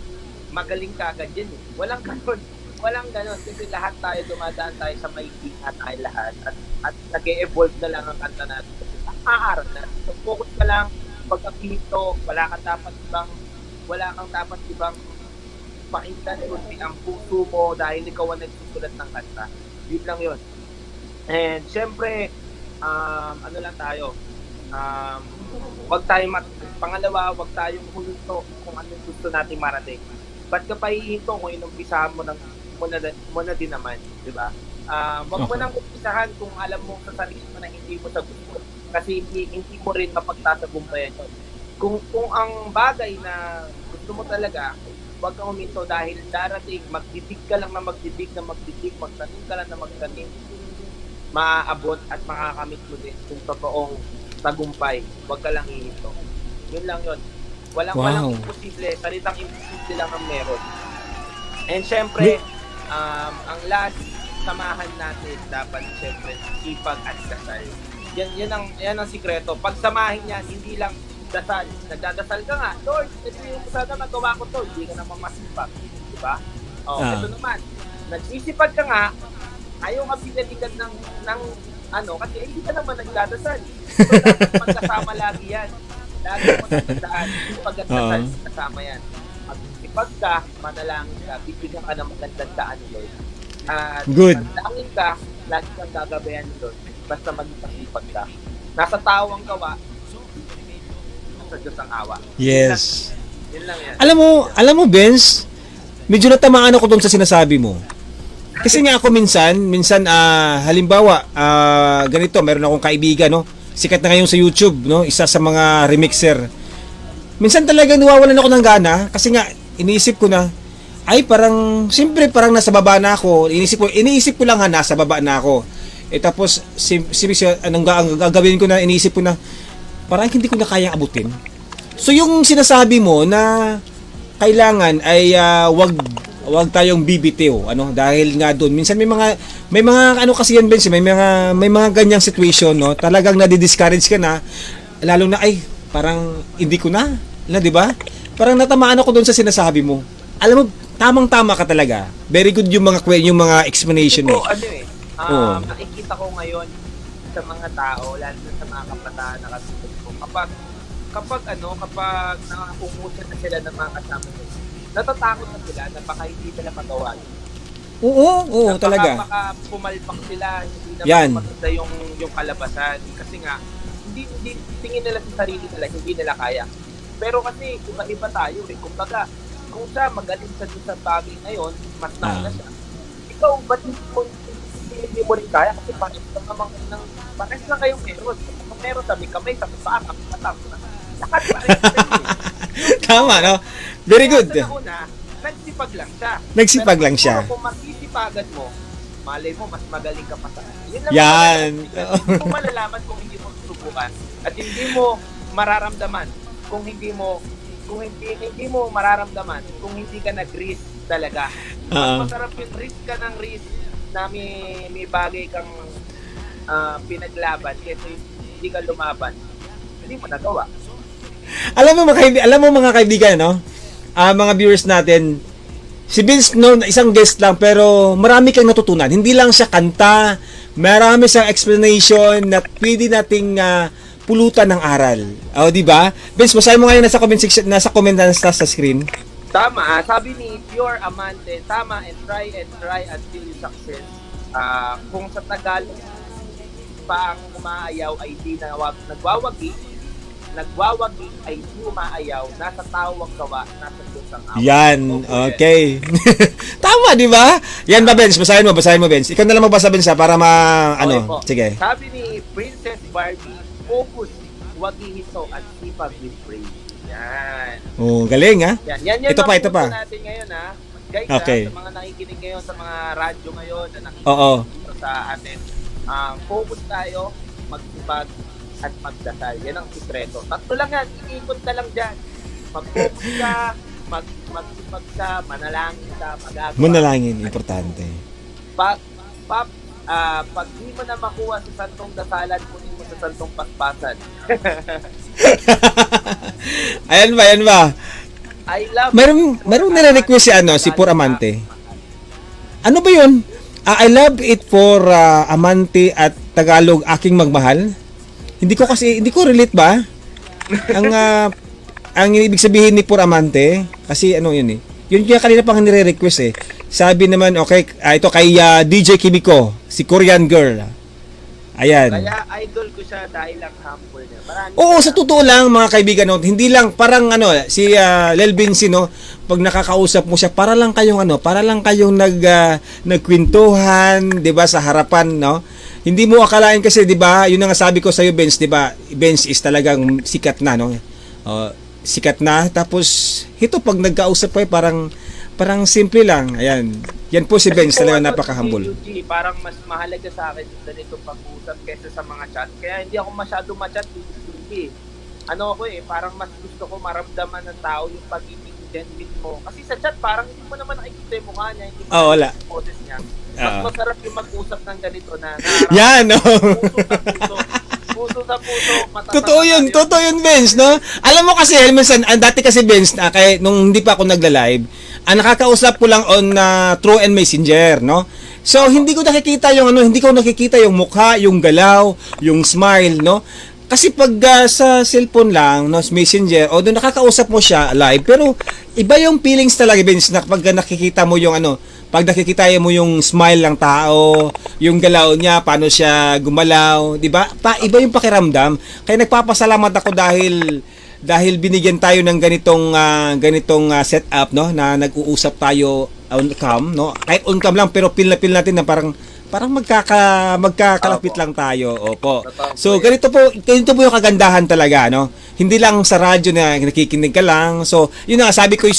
magaling kagad yan eh. Walang ganon kasi lahat tayo dumadaan tayo sa maikli at tayo lahat at nag-e-evolve na lang ang kanta natin kasi aaral na. So focus ka lang, pagkakito, wala kang dapat ibang pakinggan kundi ang puso mo dahil ikaw ang nagsusulat ng kanta. Yun lang yun. And syempre, ano lang tayo, pangalawa, wag tayong huminto kung ano gusto nating marating. Ba't ka pa hihinto kung inumpisahan mo na din naman, di ba? Wag mo nang umpisahan kung alam mo sa sarili mo na hindi mo sa gusto. Kasi hindi mo rin mapagtatagumpayan yun. Kung ang bagay na gusto mo talaga, huwag kang huminto dahil darating, magdidig ka lang na magdidig, magtanim ka lang na magtanim, maaabot at makakamit mo din kung totoong tagumpay. Huwag ka lang hihinto. Yun lang yun. Walang imposible. Salitang imposible lang ang meron. And syempre, ang last, samahan natin dapat syempre sipag at dasal. Yan ang sikreto. Pag samahin yan, hindi lang dasal. Nagdadasal ka nga, Lord, ito yung sana magawa ko to. Hindi ka naman masipag. Diba? Ito naman. Nagsisipag ka nga, ayaw ka pinaligan ng kasi hindi ka naman nagdadasal. So, dapat magkasama lagi yan. Lagi mo nagdasal. Sipag at dasal, kasama yan. Magsipag ka, manalangin ka, bibigyan ka ng magandang daan ni Lord. At Good. manalangin ka, lagi kang gagabayan ni Lord. Basta maging pasipag ka. Nasa tao ang gawa, nasa Diyos ang awa. Yes. Yun lang yan. Alam mo Benz, medyo natamaan ako doon sa sinasabi mo. Kasi nga ako minsan halimbawa, ganito, meron akong kaibigan, no? Sikat na ngayon sa YouTube, no? Isa sa mga remixer. Minsan talaga nawawalan ako ng gana kasi nga iniisip ko na parang nasa baba na ako. Iniisip ko lang nasa baba na ako. Tapos anong gagawin ko na, iniisip ko na parang hindi ko na kayang abutin. So yung sinasabi mo na kailangan ay wag tayong bibitiw, dahil nga doon minsan may mga kasi yan Benz, may mga ganyang situation, no, talagang nadi-discourage ka na, lalo na parang hindi ko na, di ba? Parang natamaan ako doon sa sinasabi mo. Alam mo, tamang-tama ka talaga. Very good yung mga explanation mo. Nakikita ko ngayon sa mga tao, lalo na sa mga kabataan na katulad ko, kapag nakakumusan na sila ng mga kasama nila, natatakot na sila na baka hindi nila magawa yun. Oo, talaga. Baka pumalpak sila, hindi Yan. na maganda yung kalabasan. Kasi nga, hindi tingin nila sa sarili nila, hindi nila kaya. Pero kasi iba-iba tayo eh. Kumbaga, kung siya magaling sa isang bagay ngayon, mas nauna siya. Ikaw, ba't hindi mo rin kaya? Kasi pares lang naman kayo ng, pares lang kayong meron. Kung meron sabi kamay, sabi paa, kami matang. Lahat pares kayo eh. Tama, no? Very good. Kaya sa nauna, nagsipag lang siya. Nagsipag lang Pero siya. siguro kung masisipagan mo, malay mo, mas magaling ka pa sa akin. Yun lang Yan. Hindi mo malalaman kung hindi mo susubukan. At hindi mo mararamdaman kung hindi mo mararamdaman kung hindi ka nag-risk talaga. Mas masarap yung risk ka ng risk na may bagay kang pinaglaban kaysa hindi ka lumaban. Hindi mo nagawa. Alam mo mga kaibigan, no? Mga viewers natin, si Vince no, isang guest lang pero marami kang natutunan. Hindi lang siya kanta, marami siyang explanation na pwede nating pulutan ng aral. O, di ba? Vince, basahin mo ngayon nasa comment section, nasa comment na sa screen. Tama, sabi ni Pure Amante, tama and try until you success. Kung sa Tagalog pa ang umaayaw ay di nagwawagi ay di umaayaw, nasa tawag gawa, nasa Diyos ang awat. Yan, okay. Tama, di ba? Yan ba, Vince? Basahin mo, Vince. Ikaw na lang magbasa, Vince, para Okay po. sige. Sabi ni Princess Barbie, focus, wag ihiso at sipag with praise. Yan. Oh, galing, ha? Yan Ito pa. natin ngayon, ha? Guys, Okay. sa mga nakikinig ngayon, sa mga radyo ngayon, na nakikinig Oo. dito sa atin, focus tayo, magsipag, at magdasal. Yan ang sikreto. Tatlo lang yan, iikot ka lang dyan. Mag-focus ka, magsipag ka, manalangin ka, magagawa. Manalangin, importante. Pag di mo na makuha sa santong dasalan, kunin mo sa santong paspasan. Ayan ba? I love Merong nire-request si Pur Amante. Ano ba yun? I love it for Amante at Tagalog aking magmahal. Hindi ko relate ba? Ang ibig sabihin ni Pur Amante, kasi ano yun eh. Yun kaya kanina pang nire-request eh. Sabi naman, okay, ito kay DJ Kimiko, si Korean girl. Ayan. Kaya idol ko siya dahil lang humble niya. Oo, sa totoo lang mga kaibigan, no, hindi lang parang si Lel Vinci, no, pag nakakausap mo siya, para lang kayong nagkwentuhan, 'di ba, sa harapan, no? Hindi mo akalain kasi, 'di ba? Yun ang sabi ko sa iyo, Vince, 'di ba? Vince is talagang sikat na, no? Sikat na, tapos ito pag nagkausap pa parang simple lang. Ayan. Yan po si Vince, talaga napaka-humble. Parang mas mahalaga sa akin yung ganitong pag-uusap kaysa sa mga chat. Kaya hindi ako masyado ma-chat. Ano ako parang mas gusto ko maramdaman ng tao yung pagiging genuine mo. Kasi sa chat, parang hindi mo naman nakikita yung mukha niya, hindi mo wala. yung poses niya. Mas masarap yung mag-usap ng ganito na yan, no? Puso sa puso, mata Totoo yun, Vince, no? Alam mo kasi, minsan, dati kasi, Vince, nung hindi pa ako nagla-live, nakakausap ko lang on True and Messenger, no? So, hindi ko nakikita yung mukha, yung galaw, yung smile, no? Kasi pag sa cellphone lang, no, Messenger, doon nakakausap mo siya live, pero iba yung feelings talaga, Vince, na pag nakikita mo yung pag nakikita mo yung smile ng tao, yung galaw niya, paano siya gumalaw, 'di ba? Iba yung pakiramdam. Kaya nagpapasalamat ako dahil binigyan tayo ng ganitong setup, no, na nag-uusap tayo on cam, no? Kahit on cam lang, pero feel natin na parang magkakalapit lang tayo. Opo. So ganito po yung kagandahan talaga, no? Hindi lang sa radyo na nakikinig ka lang. So yun na sabi ko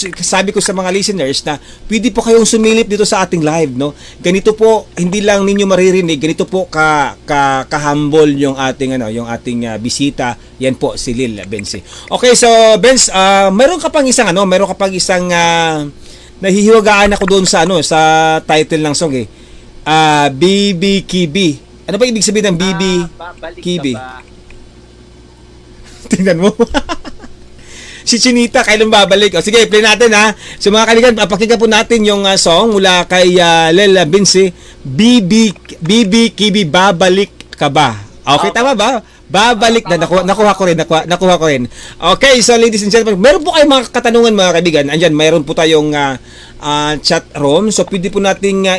sa mga listeners na pwede po kayong sumilip dito sa ating live, no? Ganito po, hindi lang ninyo maririnig, ganito po ka-humble yung ating bisita. Yan po si Lil Benzi. Okay, so Benz, meron ka pang isang nahihiwagaan ako doon sa title ng song eh. BB Kibi. Ano ba ibig sabihin ng BB Kibi? Tingnan mo. Si Chinita, kailan babalik? Sige, play natin ha. So mga kaibigan, pakinggan po natin yung song mula kay Lel Vinci. BB Kibi, babalik ka ba? Okay, tama ba? Babalik na, nakuha ko rin. Okay, so ladies and gentlemen, meron po kayong mga katanungan mga kaibigan. Andyan, mayroon po tayong chat room. So pwede po nating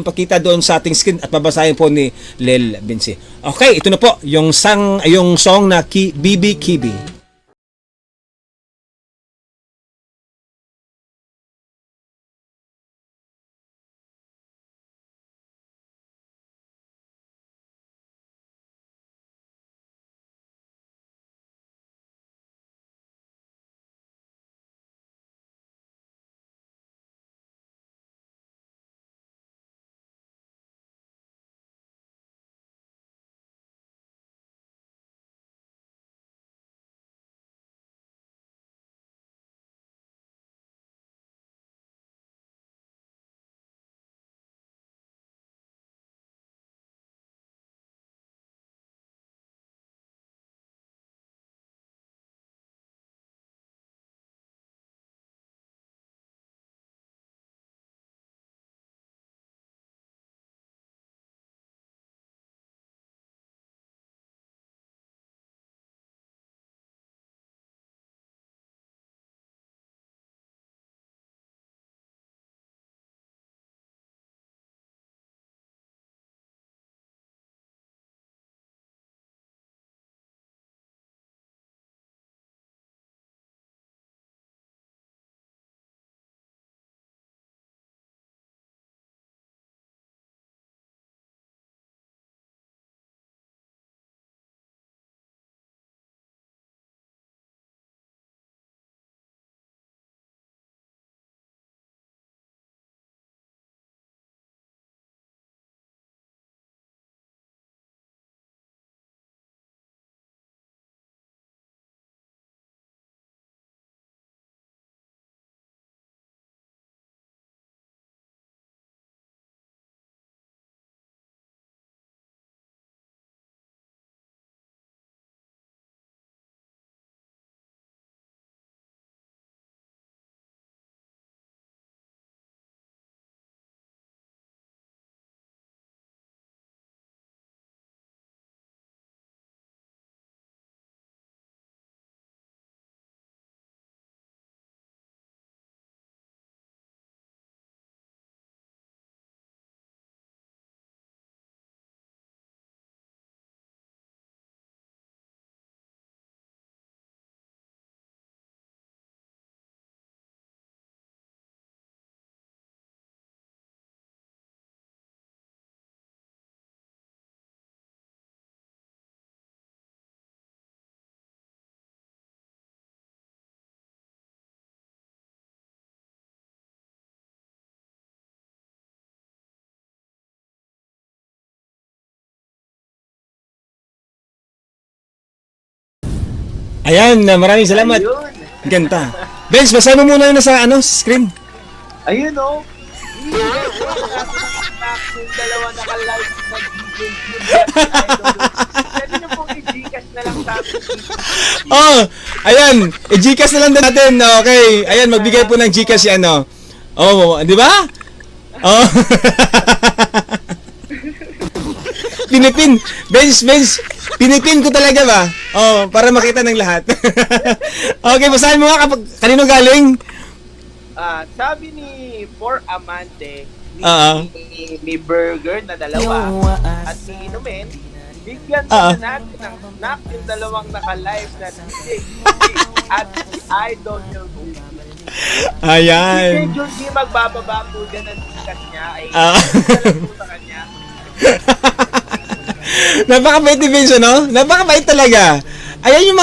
pakita doon sa ating screen at babasahin po ni Lel Vinci. Okay, ito na po yung song na BB Kibi. Ayan, maraming salamat. Ayun. Ganda. Benz, basahin mo muna yun sa screen. Ayun, oh. Yung dalawa naka-live sa Pwede nyo pong i-Gcash na lang sa akin. Oh, ayan. I-Gcash na lang din natin. Okay. Ayan, magbigay po ng Gcash si ano. Oh, di ba? Oh. Pinipin. Benz. Pinipin ko talaga ba? Oh, para makita ng lahat. Okay, basahin mo nga kapag kanino galing? Sabi ni For Amante, may burger na dalawa at iinumin, bigyan na natin ng snack yung dalawang naka-live na DJ at si Idol Joji. Ayan. Si Joji magbababa po dyan ng sikat niya ay salam po sa kanya. Napakabait ni Vince, no? Napakabait talaga. Ayan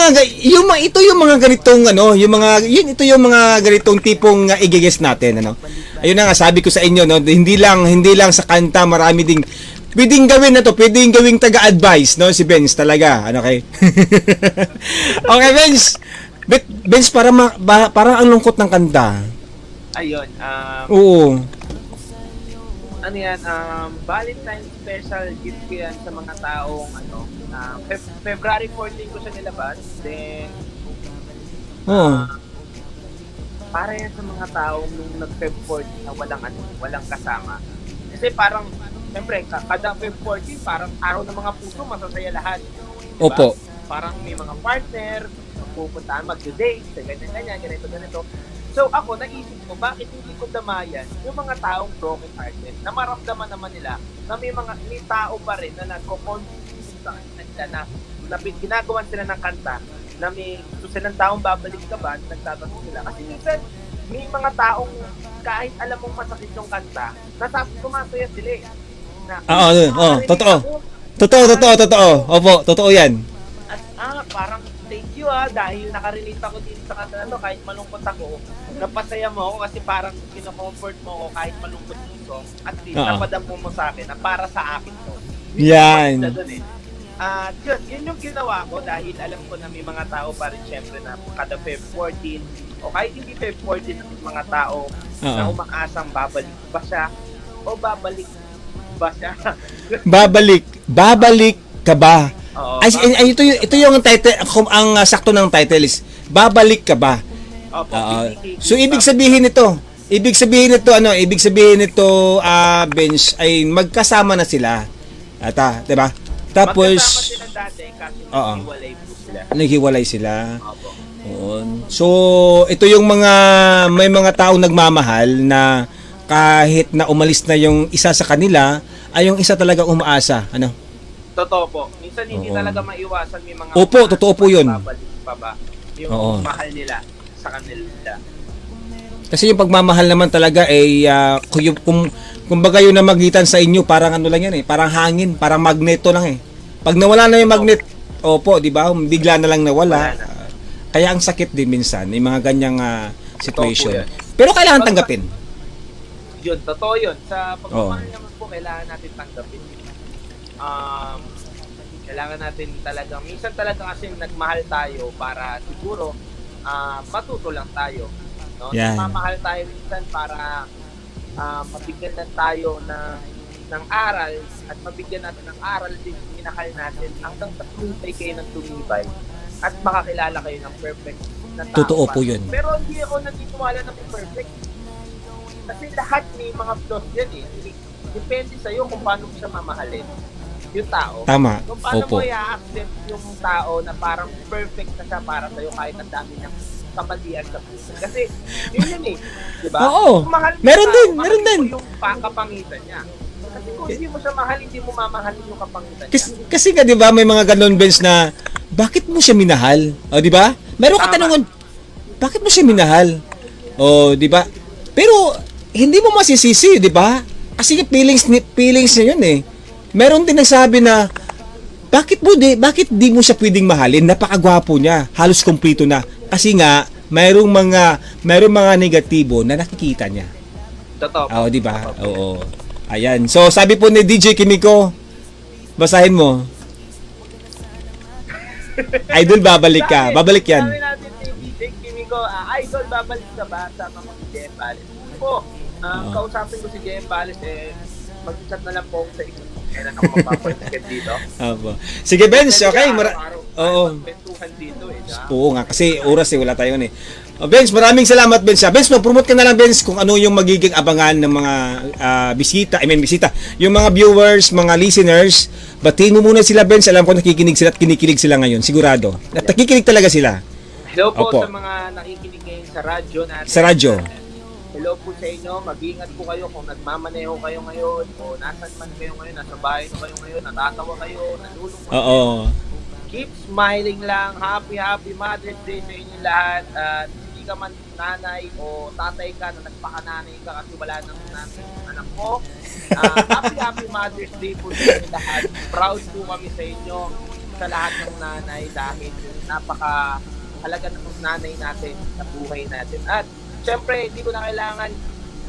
ito yung mga ganitong ito yung mga ganitong tipong i-guess natin, ano. Ayun na nga sabi ko sa inyo, no, hindi lang sa kanta, marami ding pwedeng gawin na to, pwedeng gawing taga-advice, no, si Vince talaga, ano kay. Okay, Vince. Vince, parang ang lungkot ng kanta. Ayun, Oo. ano yan, Valentine's special gift ko yan sa mga taong February 14 ko siya nilabas. Then Oo. para yan sa mga taong nung nag-Feb 14 na walang kasama. Kasi parang siyempre kada Feb 14 parang araw ng mga puso, masasaya lahat. Diba? Opo. Parang may mga partner, pupuntahan mag-date, ganito. So ako, naisip ko, bakit hindi ko damayan yung mga taong broken hearted na maramdaman naman nila na may tao pa rin na nagko-contribute sa kanila na ginagawan sila ng kanta na may gusto silang taong babalik ka ba, nagtatanong sila. Kasi minsan, may mga taong kahit alam mong masakit yung kanta, sumasaya sila eh. Totoo. Totoo. Opo, totoo yan. At parang thank you dahil nakarelate ako dito sa kanta na to, kahit malungkot ako, napasaya mo ako kasi parang kino-comfort mo ako kahit malungkot dito. At least napadampo mo sa akin na para sa akin to. Yan. At yun yung ginawa ko dahil alam ko na may mga tao pa rin syempre na kada Feb 14 o kahit hindi Feb 14 na may mga tao na umaasang babalik ba siya o babalik ba siya. Babalik ka ba? Oo, Ito yung title, ang sakto ng title is babalik ka ba? Opo, So ibig sabihin nito, Benz, ay magkasama na sila. Di ba? Tapos magkasama sila dati kasi naghiwalay po sila. Naghiwalay sila. Opo. So ito yung may mga taong nagmamahal na kahit na umalis na yung isa sa kanila, ay yung isa talaga umaasa, ano? Totoo po. Minsan hindi talaga maiwasan may mga Opo, totoo po yun. babalik pa ba yung mahal nila sa kanila. Kasi yung pagmamahal naman talaga ay kumbaga yung namagitan sa inyo, parang ano lang yan eh, parang hangin, parang magneto lang eh. Pag nawala na yung magnet, di ba? Bigla na lang nawala. Kaya ang sakit din minsan, yung mga ganyang situation. Pero kailangan tanggapin. Yun, totoo yun. Sa pagmamahal naman po, kailangan natin tanggapin. Kailangan natin talaga, minsan talaga kasi nagmahal tayo para siguro matuto lang tayo. No? Yan. Nagmamahal tayo minsan para mabigyan na tayo ng aral at mabigyan natin ng aral din yung minahal natin hanggang sa tumibay kayo ng tumibay at makakilala kayo ng perfect na tao. Totoo po yun. Pero hindi ako naniniwala na may perfect. Kasi lahat may mga flaws yan eh. Depende sa'yo kung paano mo siya mamahalin. Yung tao. Tama. Kung paano Opo. mo i-accept yung tao na parang perfect na siya para sa'yo kahit ang dami niyang kamalian sa puso. Kasi yun eh. Diba? Oo. Kung mahal mo Meron yung tao, din. mahalin mo yung kapangitan niya. Kasi kung hindi mo siya mahal, hindi mo mamahalin yung kapangitan niya. Kasi nga 'di ba may mga ganun, Benz, na bakit mo siya minahal? 'Di ba? Meron katanungan, bakit mo siya minahal? 'Di ba? Pero hindi mo masisisi, 'di ba? Kasi feelings niya 'yun eh. Meron din nagsabi na bakit di mo siya pwedeng mahalin? Napakagwapo niya, halos kumpleto na. Kasi nga mayroong mga negatibo na nakikita niya. Totoo. 'Di ba? Oo. Ayan. So, sabi po ni DJ Kimiko, basahin mo. Idol, babalik ka. Babalik yan. Sabi natin si DJ Kimiko, Idol, babalik ka ba? Sama mo si JM Palace. Po, kausapin ko si JM Palace, mag-chat na lang po ako sa inyo. Kailan ako magpapainagad dito. Opo. Sige, Benz, okay. Oo. Magpentuhan dito Oo nga, kasi oras wala tayo eh. Benz, maraming salamat, Benz. Benz, mag-promote ka na lang, Benz, kung ano yung magiging abangan ng mga bisita. Yung mga viewers, mga listeners, batiin mo muna sila, Benz. Alam ko nakikinig sila at kinikilig sila ngayon, sigurado. At nakikinig talaga sila. Hello po Opo. sa mga nakikinig ngayon sa radyo natin. Sa radyo. Hello po sa inyo. Mag-iingat po kayo kung nagmamaneho kayo ngayon o nasan man kayo ngayon, nasa bahay na kayo ngayon, natatawa kayo, nalulungkot Oo. Keep smiling lang. Happy Mother's Day sa inyo lahat. At hindi ka man nanay o tatay ka na nagpakananay ka kasi wala nang anak mo. Happy Mother's Day po sa inyo lahat. Proud po kami sa inyo sa lahat ng nanay dahil napaka-halaga ng nanay natin sa buhay natin. At syempre, hindi ko na kailangan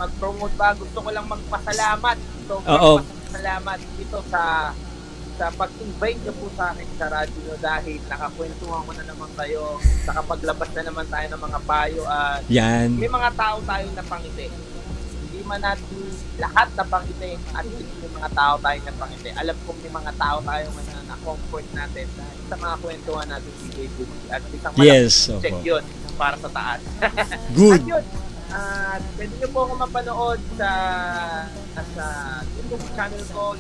mag-promote pa. Gusto ko lang magpasalamat. So, magpasalamat dito sa pag-invite niyo po sa akin sa radyo dahil nakakwentuhan ko na naman kayo, nakapaglabas na naman tayo ng mga payo at Yan. may mga tao tayong napangiti. Hindi man natin lahat napangiti at may mga tao tayong napangiti. Alam kong may mga tao tayo na comfort natin sa mga kwentuhan natin si JB at isang check yun para sa taas. Good. At yun, pwede nyo po ako mapanood sa YouTube channel ko,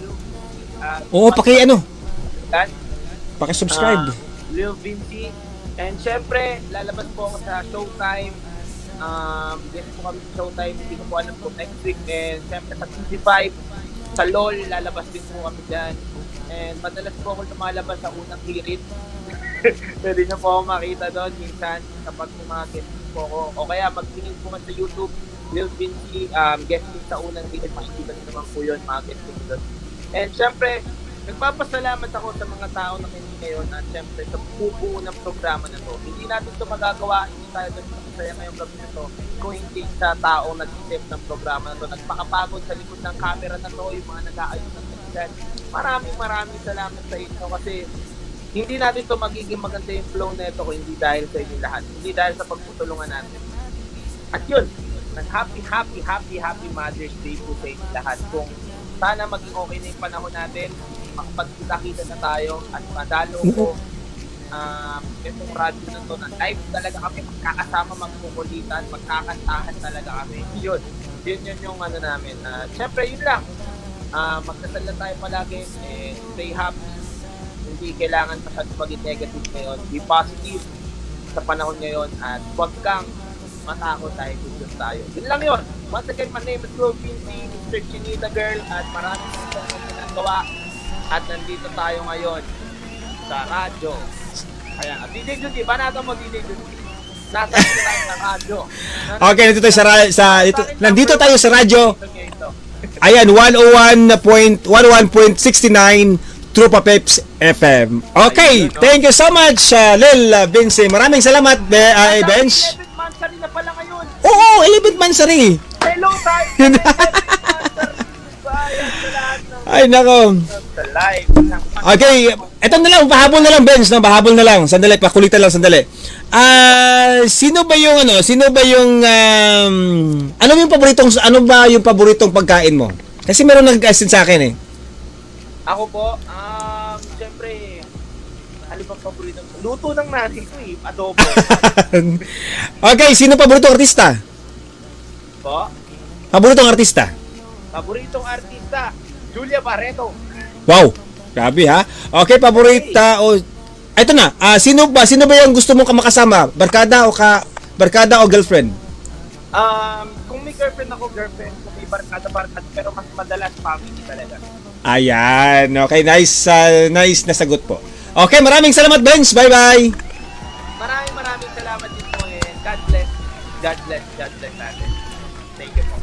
paki-subscribe. Lil Vinci. And syempre, lalabas po ako sa Showtime. Guest po kami sa Showtime. Hindi ko po alam po next week. And syempre sa TV5, sa LOL, lalabas din po kami dyan. And madalas po ako lumalabas sa unang hirit. Pwede nyo po ako makita doon minsan kapag mga guest po ako. O kaya mag-tingin po sa YouTube, Lil Vinci, guest din sa unang hirit. Makikita nyo naman po yun, mga guest din doon. And syempre, nagpapasalamat ako sa mga tao na hindi ngayon at syempre sa bubuo ng programa na to. Hindi natin ito magagawa, hindi tayo masaya ngayong gabi na to kung hindi sa tao nag-isip ng programa na to. Nagpakapagod sa likod ng camera na to, yung mga nag-aayos ng kanilan. Maraming salamat sa inyo kasi hindi natin ito magiging maganda yung flow na ito kung hindi dahil sa inyo lahat. Hindi dahil sa pagtutulungan natin. At yun, happy Mother's Day po sa inyo lahat. Kung sana maging okay na yung panahon natin, makapagkita-kita na tayo at madalo ko itong radyo na to na live talaga kami, magkakasama, magkukulitan, magkakantahan talaga kami. Yun yung ano namin. Siyempre, yun lang. Magdasal lang tayo palagi and stay happy. Hindi kailangan masyado maging negative ngayon. Be positive sa panahon ngayon at huwag kang matakot dahil gusto tayo. Yun lang yun. Once again, my name is Lil Vinci, Mr. Chinita Girl, at maraming ginagawa. At nandito tayo ngayon sa radyo. Ayan, DJ Judy, banata mo DJ Judy. Nasa tayo sa radyo. Okay, nandito tayo sa radyo. Ayan, 101.69 Trupa Peps FM. Okay, thank you so much, Lil Vinci. Maraming salamat, Benz. 11th monthsary na pala ngayon. Oo, 11th monthsary. Hello tayo. 11th monthsary. Ay, nako. Sa live. Okay, eto na lang, pahabol na lang, Benz, no? Pahabol na lang. Sandali, pakulitan lang, sandali. Sino ba yung ano ba yung paboritong pagkain mo? Kasi meron nag-ask sa akin eh. Ako po, siyempre, ano bang paboritong luto ng nanay ko eh, adobo. Okay, sino paboritong artista? Po? Paboritong artista? Paboritong artista, Julia Barreto. Wow, grabe ha. Okay, paborita o eto na, sino ba yung gusto mong makasama? Barkada o girlfriend? Kung may girlfriend ako, girlfriend. Kung may barkada, pero mas madalas family talaga. Ayan, okay, nice na sagot po. Okay, maraming salamat, Benz. Bye-bye. Maraming salamat din po and God bless natin. Thank you po.